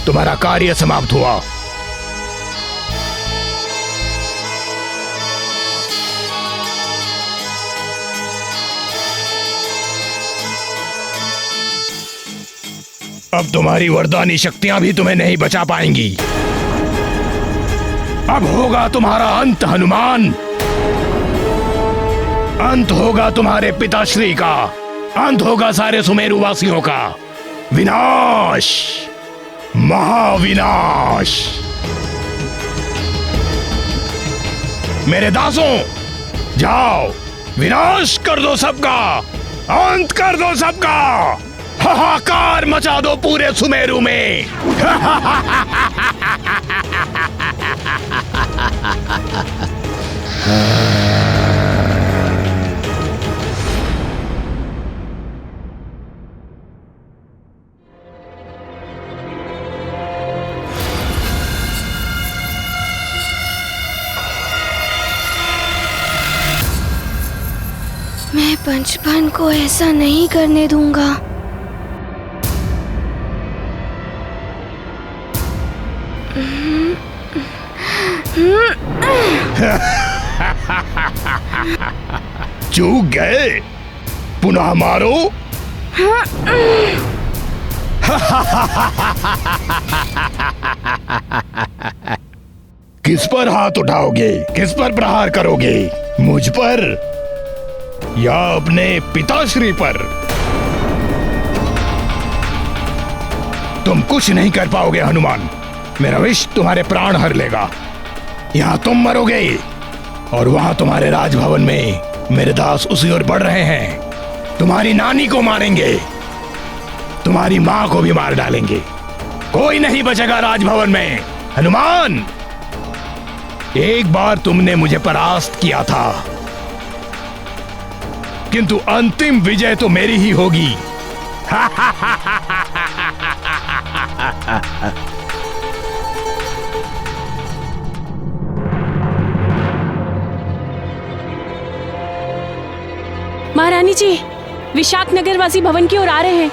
तुम्हारा कार्य समाप्त हुआ। अब तुम्हारी वरदानी शक्तियां भी तुम्हें नहीं बचा पाएंगी। अब होगा तुम्हारा अंत हनुमान। अंत होगा तुम्हारे पिताश्री का, अंत होगा सारे सुमेरु वासियों का। विनाश। महाविनाश। मेरे दासों, जाओ विनाश कर दो सबका, अंत कर दो सबका, हाहाकार मचा दो पूरे सुमेरु में। मैं पंचफन को ऐसा नहीं करने दूंगा। चूक गए, पुनः मारो। किस पर हाथ उठाओगे? किस पर प्रहार करोगे? मुझ पर या अपने पिताश्री पर? तुम कुछ नहीं कर पाओगे हनुमान। मेरा विष तुम्हारे प्राण हर लेगा। यहाँ तुम मरोगे और वहां तुम्हारे राजभवन में मेरे दास उसी ओर बढ़ रहे हैं। तुम्हारी नानी को मारेंगे, तुम्हारी मां को भी मार डालेंगे। कोई नहीं बचेगा राजभवन में। हनुमान, एक बार तुमने मुझे परास्त किया था, किंतु अंतिम विजय तो मेरी ही होगी। महारानी जी, विशाख नगरवासी भवन की ओर आ रहे हैं।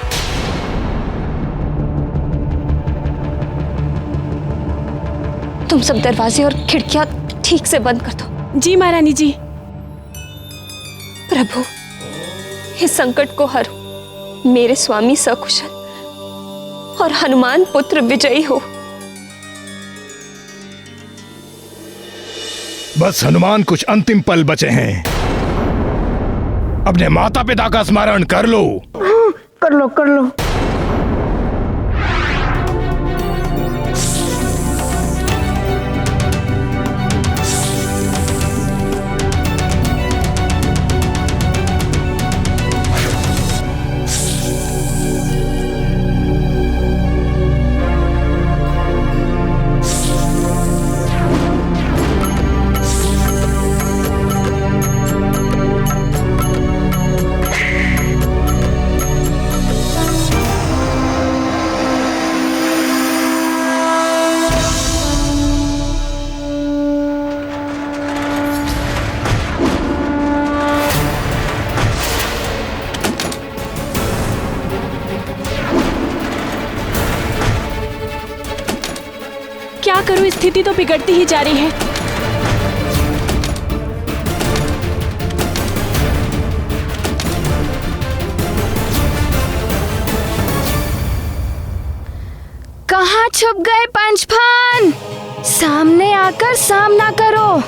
तुम सब दरवाजे और खिड़कियां ठीक से बंद कर दो। जी महारानी जी। प्रभु, इस संकट को हरो। मेरे स्वामी सकुशल और हनुमान पुत्र विजयी हो। बस हनुमान कुछ अंतिम पल बचे हैं। अपने माता पिता का स्मरण कर लो। कर लो कर लो। क्या करूं, स्थिति तो बिगड़ती ही जा रही है। कहाँ छुप गए पंचफन? सामने आकर सामना करो।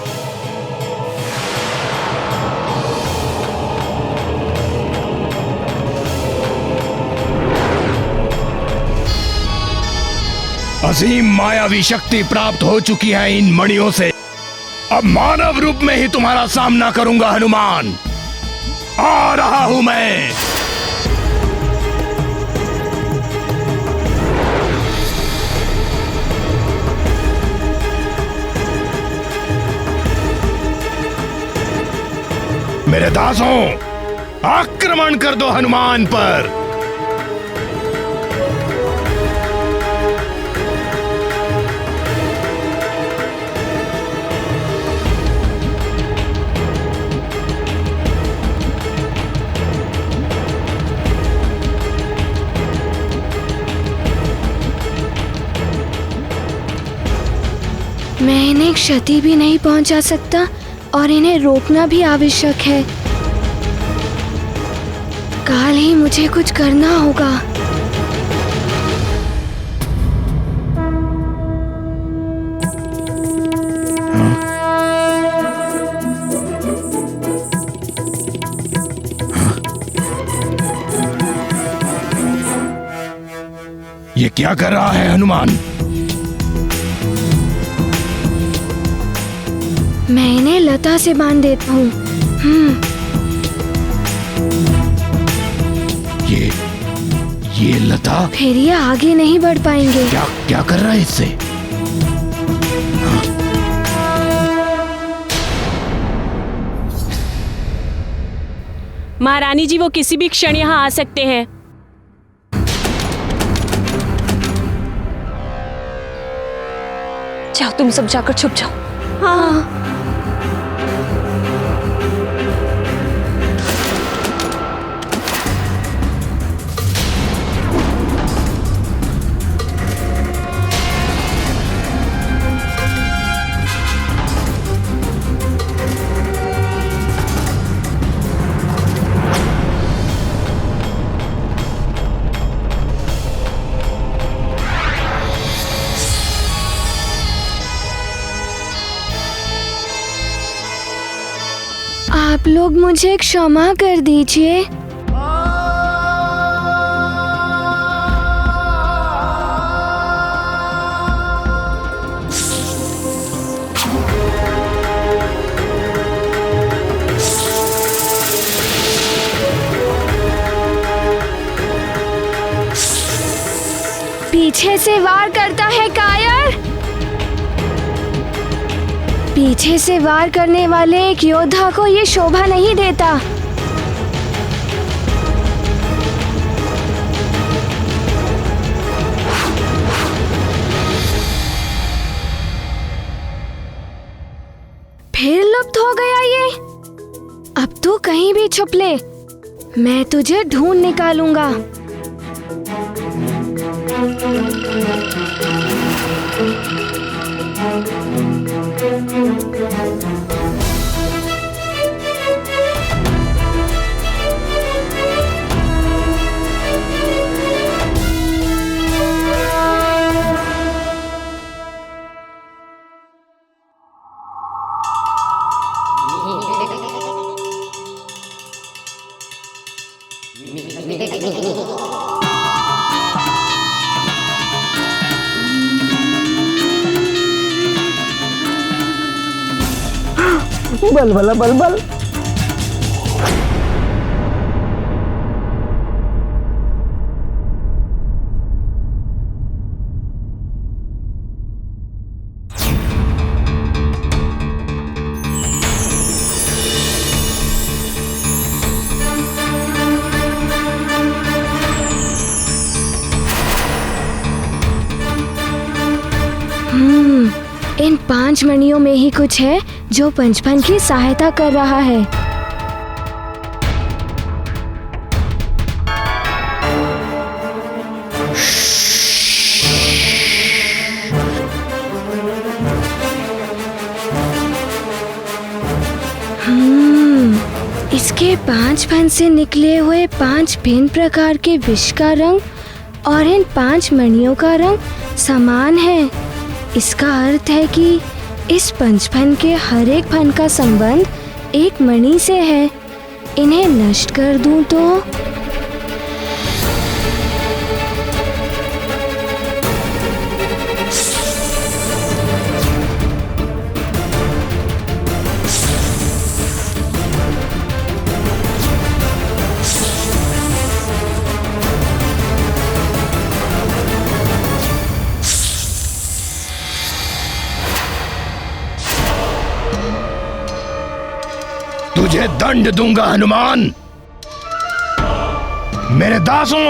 असीम मायावी शक्ति प्राप्त हो चुकी है इन मणियों से। अब मानव रूप में ही तुम्हारा सामना करूंगा हनुमान। आ रहा हूं मैं। मेरे दासों, आक्रमण कर दो हनुमान पर। मैं इन्हें क्षति भी नहीं पहुंचा सकता और इन्हें रोकना भी आवश्यक है। काल ही मुझे कुछ करना होगा। ये क्या कर रहा है हनुमान? मैं इन्हें लता से बांध देता हूँ। ये लता? फिर ये आगे नहीं बढ़ पाएंगे। क्या कर रहा है इससे? महारानी जी, वो किसी भी क्षण यहाँ आ सकते हैं। जाओ, तुम सब जाकर छुप जाओ। हाँ। आप लोग मुझे क्षमा कर दीजिए। पीछे से वार करता है कायर। पीछे से वार करने वाले एक योद्धा को ये शोभा नहीं देता। फिर लुप्त हो गया ये। अब तू कहीं भी छुप ले, मैं तुझे ढूंढ निकालूंगा। बल बल बल बल। इन 5 मणियों में ही कुछ है जो पंचफन की सहायता कर रहा है। इसके 5 फन से निकले हुए 5 भिन्न प्रकार के विष का रंग और इन 5 मणियों का रंग समान है। इसका अर्थ है कि इस पंचफन के हर एक फन का संबंध एक मणि से है। इन्हें नष्ट कर दूं तो तुझे दंड दूंगा हनुमान। मेरे दासों,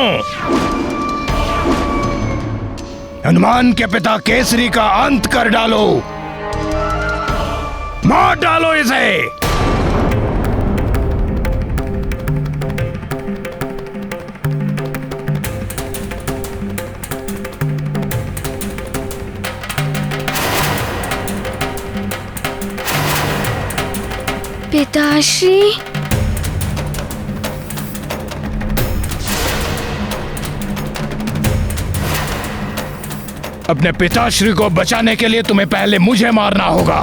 हनुमान के पिता केसरी का अंत कर डालो, मार डालो इसे। पिताश्री, अपने पिताश्री को बचाने के लिए तुम्हें पहले मुझे मारना होगा,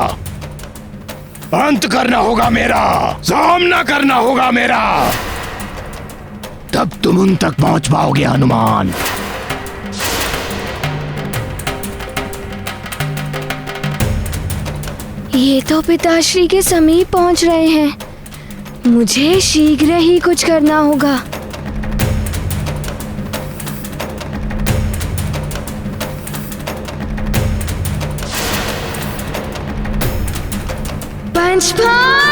अंत करना होगा मेरा, सामना करना होगा मेरा, तब तुम उन तक पहुंच पाओगे हनुमान। ये तो पिताश्री के समीप पहुंच रहे हैं। मुझे शीघ्र ही कुछ करना होगा। पंचफल!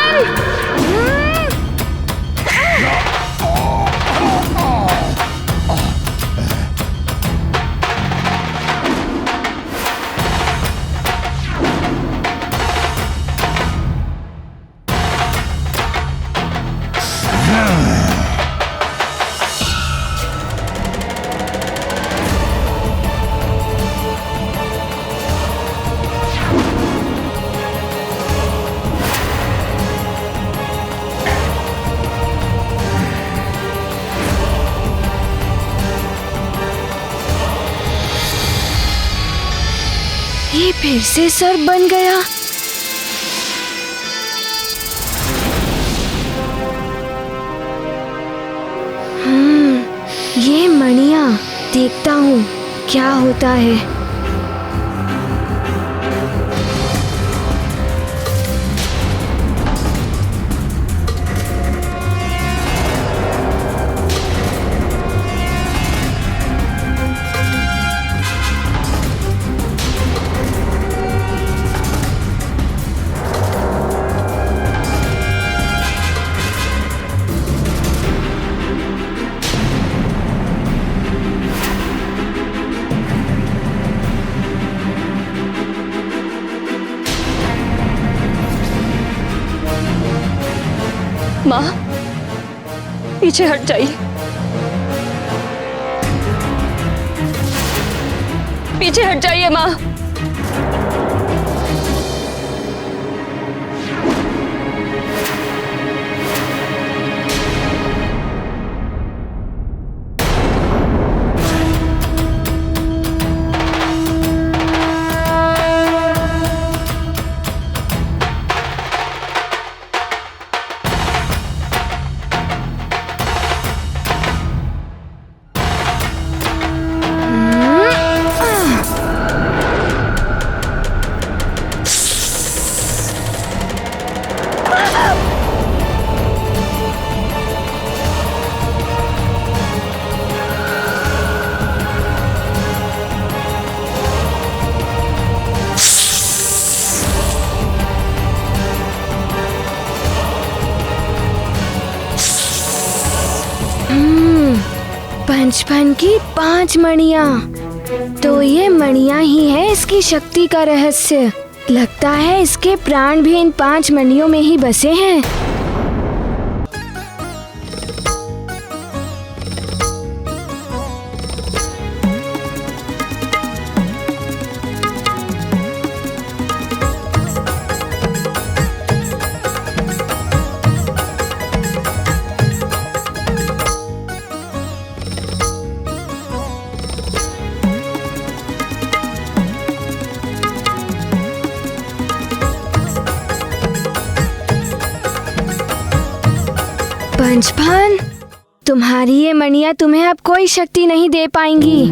ये फिर से सर्प बन गया। ये मणियाँ, देखता हूँ क्या होता है। माँ, पीछे हट जाइए। पीछे हट जाइए माँ। पंचफन की 5 मणियाँ। तो ये मणियाँ ही है इसकी शक्ति का रहस्य। लगता है इसके प्राण भी इन 5 मणियों में ही बसे हैं। पंचफन, तुम्हारी ये मणियाँ तुम्हें अब कोई शक्ति नहीं दे पाएंगी।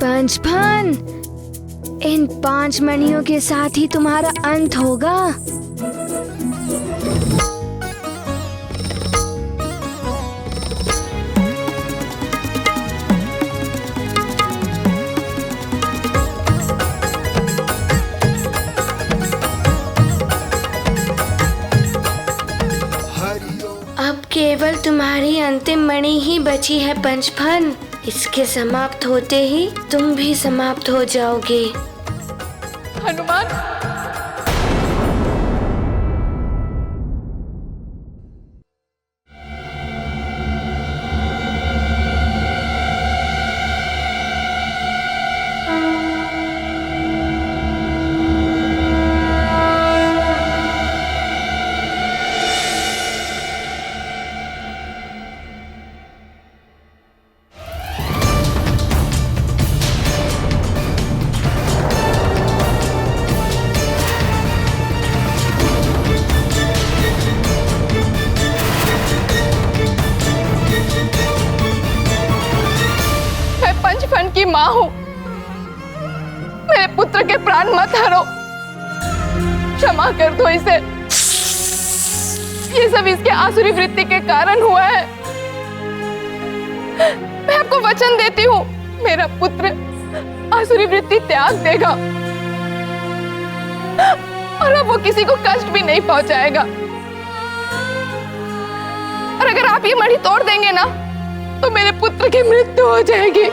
पंचफन, इन 5 मणियों के साथ ही तुम्हारा अंत होगा। अब केवल तुम्हारी अंतिम मणि ही बची है पंचफन। इसके समाप्त होते ही तुम भी समाप्त हो जाओगे। हनुमान, माँ हूँ। मेरे पुत्र के प्राण मत हरो, क्षमा कर दो इसे। ये सब इसके आसुरी वृत्ति के कारण हुआ है। मैं आपको वचन देती हूँ, मेरा पुत्र आसुरी वृत्ति त्याग देगा और अब वो किसी को कष्ट भी नहीं पहुंचाएगा। और अगर आप ये मणि तोड़ देंगे ना, तो मेरे पुत्र की मृत्यु हो जाएगी।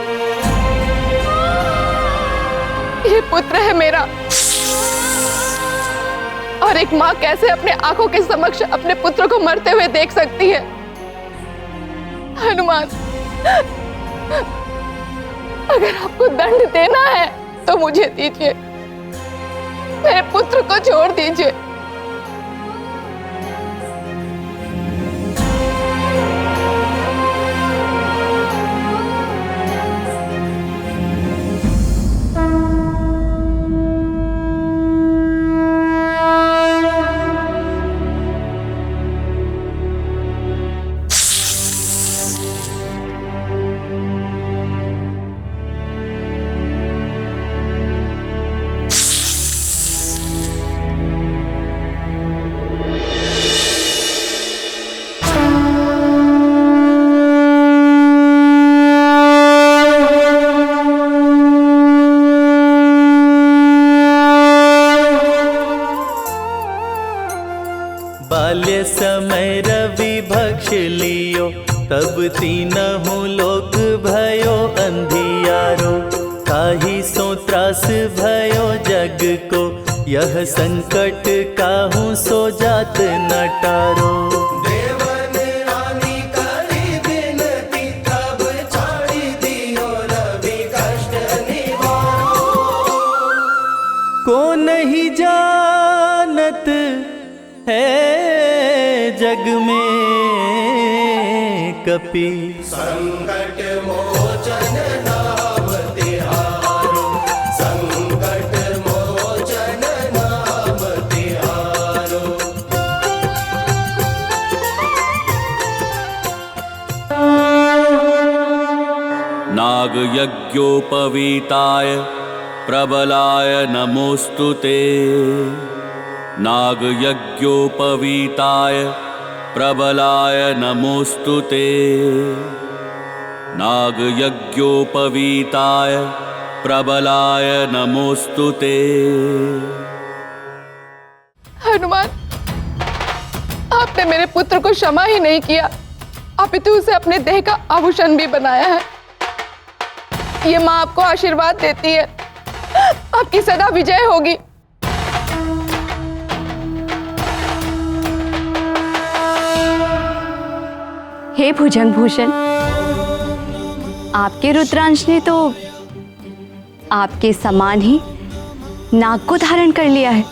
ये पुत्र है मेरा, और एक माँ कैसे अपने आंखों के समक्ष अपने पुत्र को मरते हुए देख सकती है। हनुमान, अगर आपको दंड देना है तो मुझे दीजिए, मेरे पुत्र को छोड़ दीजिए। बाल्य समय रवि भक्ष लियो, तब तीनहु लोक भयो अंधियारो। काहि सो त्रास भयो जग को, यह संकट काहू सो जात न टारो। को नहीं जानत है जग में कपि, संकट मोचन नाम तिहारो, संकट मोचन नाम तिहारो। नाग यज्ञोपवीताय प्रबलाय नमोस्तुते। नाग यज्ञोपवीताय प्रबलाय नमोस्तुते। नाग यज्ञोपवीताय प्रबलाय नमोस्तुते। हनुमान, आपने मेरे पुत्र को क्षमा ही नहीं किया, अपितु उसे अपने देह का आभूषण भी बनाया है। ये माँ आपको आशीर्वाद देती है, आपकी सदा विजय होगी। हे भुजंग भूषण, आपके रुद्रांश ने तो आपके समान ही नाग को धारण कर लिया है।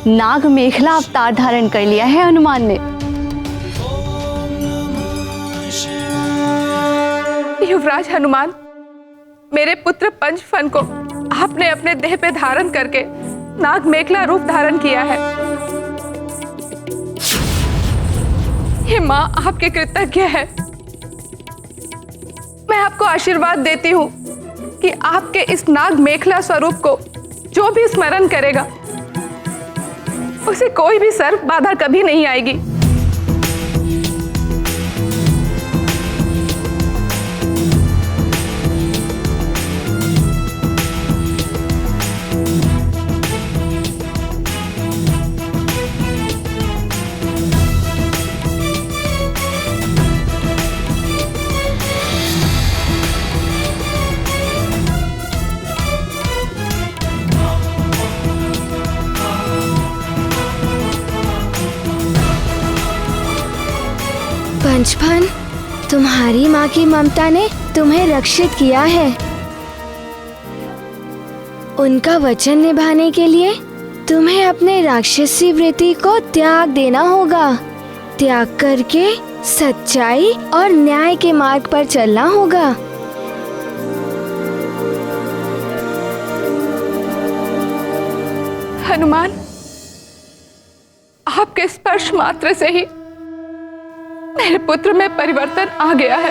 नाग मेखला अवतार धारण कर लिया है हनुमान ने। युवराज हनुमान, मेरे पुत्र पंचफन को आपने अपने देह पे धारण करके नाग मेखला रूप धारण किया है। ये माँ आपके कृतज्ञ है। मैं आपको आशीर्वाद देती हूँ कि आपके इस नाग मेखला स्वरूप को जो भी स्मरण करेगा, उसे कोई भी सर्प बाधा कभी नहीं आएगी। पंचफन, तुम्हारी माँ की ममता ने तुम्हें रक्षित किया है। उनका वचन निभाने के लिए तुम्हें अपने राक्षसी वृत्ति को त्याग देना होगा। त्याग करके सच्चाई और न्याय के मार्ग पर चलना होगा। हनुमान, आपके स्पर्श मात्र से ही मेरे पुत्र में परिवर्तन आ गया है।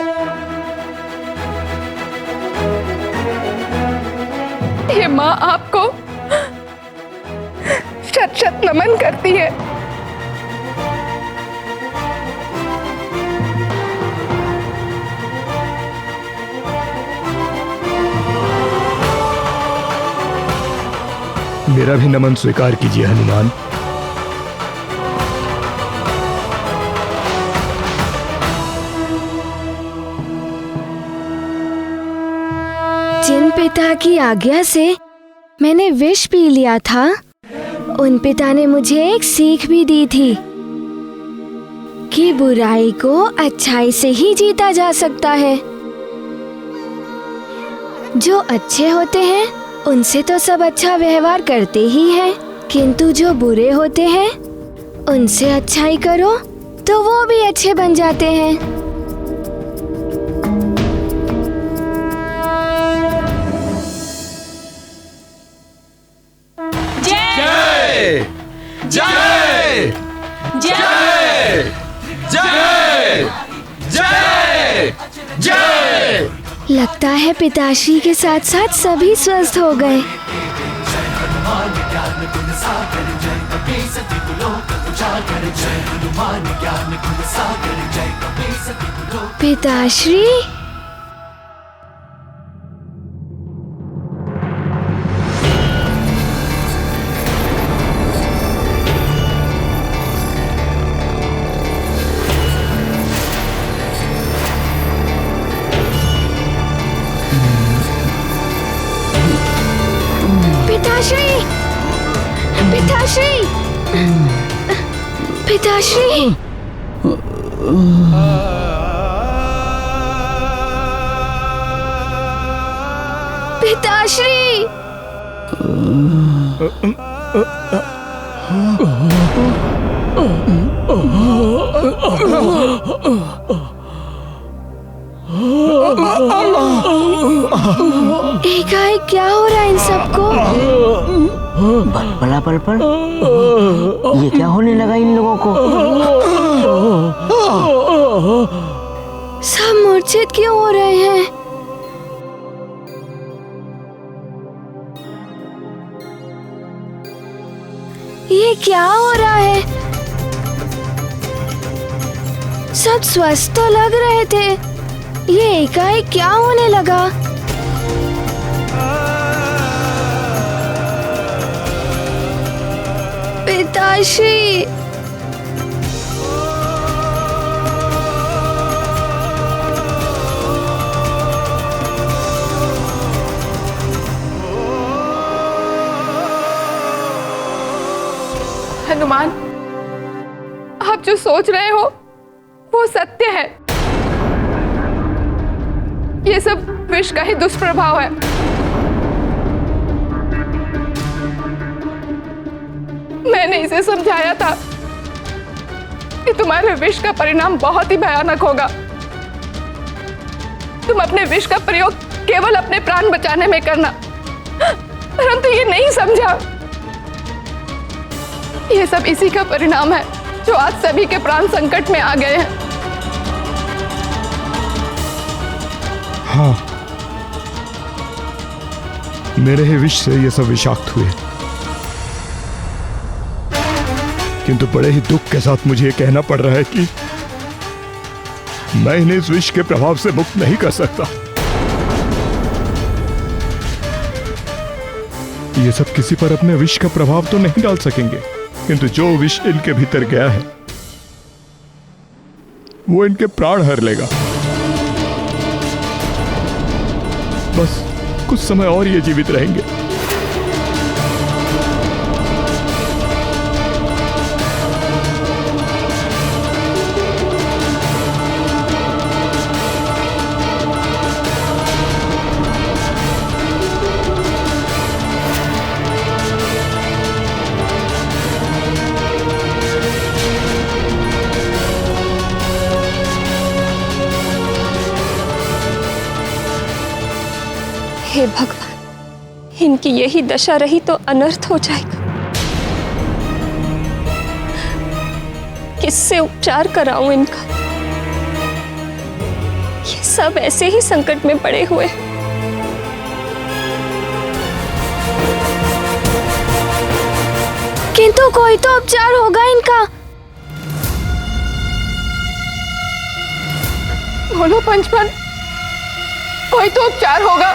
ये माँ आपको शत शत नमन करती है। मेरा भी नमन स्वीकार कीजिए हनुमान। जिन पिता की आज्ञा से मैंने विष पी लिया था, उन पिता ने मुझे एक सीख भी दी थी कि बुराई को अच्छाई से ही जीता जा सकता है। जो अच्छे होते हैं उनसे तो सब अच्छा व्यवहार करते ही हैं, किंतु जो बुरे होते हैं उनसे अच्छाई करो तो वो भी अच्छे बन जाते हैं। जय जय जय जय जय जय। लगता है पिताश्री के साथ साथ सभी स्वस्थ हो गए। पिताश्री, पिताश्री, पिताश्री, पिताश्री। पिताश्री, एकाएक क्या हो रहा है इन सबको? बलबला पल ये क्या होने लगा इन लोगों को? सब मूर्छित क्यों हो रहे हैं? ये क्या हो रहा है? सब स्वस्थ तो लग रहे थे, ये एकाएक क्या होने लगा? पिताश्री, हनुमान, आप जो सोच रहे हो वो सत्य है। ये सब विष का ही दुष्प्रभाव है। मैंने इसे समझाया था कि तुम्हारे विष का परिणाम बहुत ही भयानक होगा। तुम अपने विष का प्रयोग केवल अपने प्राण बचाने में करना, परंतु ये नहीं समझा। ये सब इसी का परिणाम है जो आज सभी के प्राण संकट में आ गए हैं। हाँ, मेरे ही विष से ये सब विषाक्त हुए, किंतु बड़े ही दुख के साथ मुझे ये कहना पड़ रहा है कि मैं इन्हें इस विष के प्रभाव से मुक्त नहीं कर सकता। ये सब किसी पर अपने विष का प्रभाव तो नहीं डाल सकेंगे, किंतु जो विष इनके भीतर गया है वो इनके प्राण हर लेगा। बस कुछ समय और ये जीवित रहेंगे। हे भगवान, इनकी यही दशा रही तो अनर्थ हो जाएगा। किससे उपचार कराऊं इनका? ये सब ऐसे ही संकट में पड़े हुए। तो कोई तो उपचार होगा इनका। बोलो पंचफन, कोई तो उपचार होगा।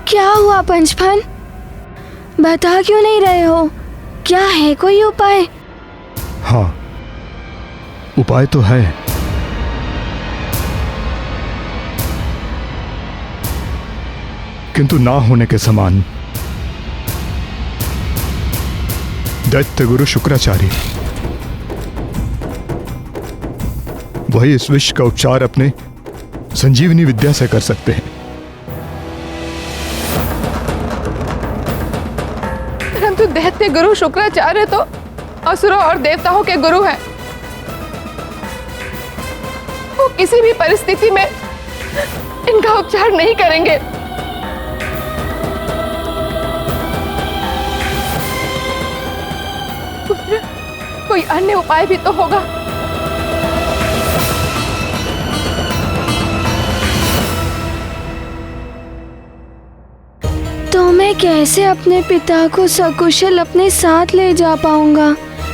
क्या हुआ पंचफन? बता क्यों नहीं रहे हो? क्या है कोई उपाय? हाँ, उपाय तो है। किंतु ना होने के समान। दैत्य गुरु शुक्राचार्य वही इस विष का उपचार अपने संजीवनी विद्या से कर सकते हैं। परंतु दैत्य गुरु शुक्राचार्य तो असुरों और देवताओं के गुरु हैं। वो किसी भी परिस्थिति में इनका उपचार नहीं करेंगे। पुत्र, कोई अन्य उपाय भी तो होगा। तो मैं कैसे अपने पिता को सकुशल अपने साथ ले जा पाऊंगा?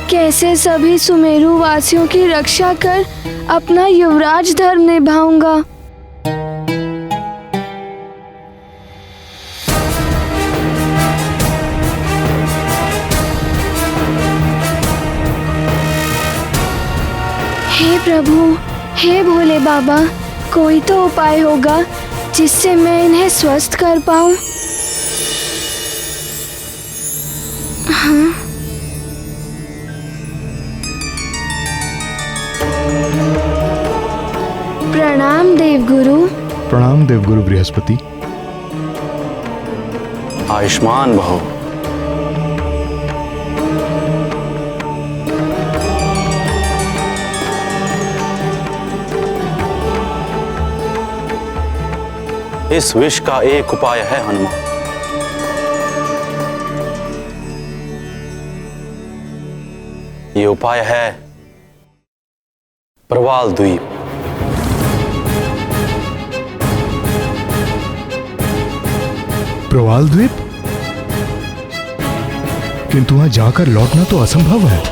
कैसे सभी सुमेरु वासियों की रक्षा कर अपना युवराज धर्म निभाऊंगा? हे प्रभु, हे भोले बाबा, कोई तो उपाय होगा जिससे मैं इन्हें स्वस्थ कर पाऊं। हाँ। प्रणाम देवगुरु। प्रणाम देवगुरु बृहस्पति। आयुष्मान भव। इस विष का एक उपाय है हनुमान। ये उपाय है प्रवाल द्वीप। प्रवाल द्वीप? किंतु वहां जाकर लौटना तो असंभव है।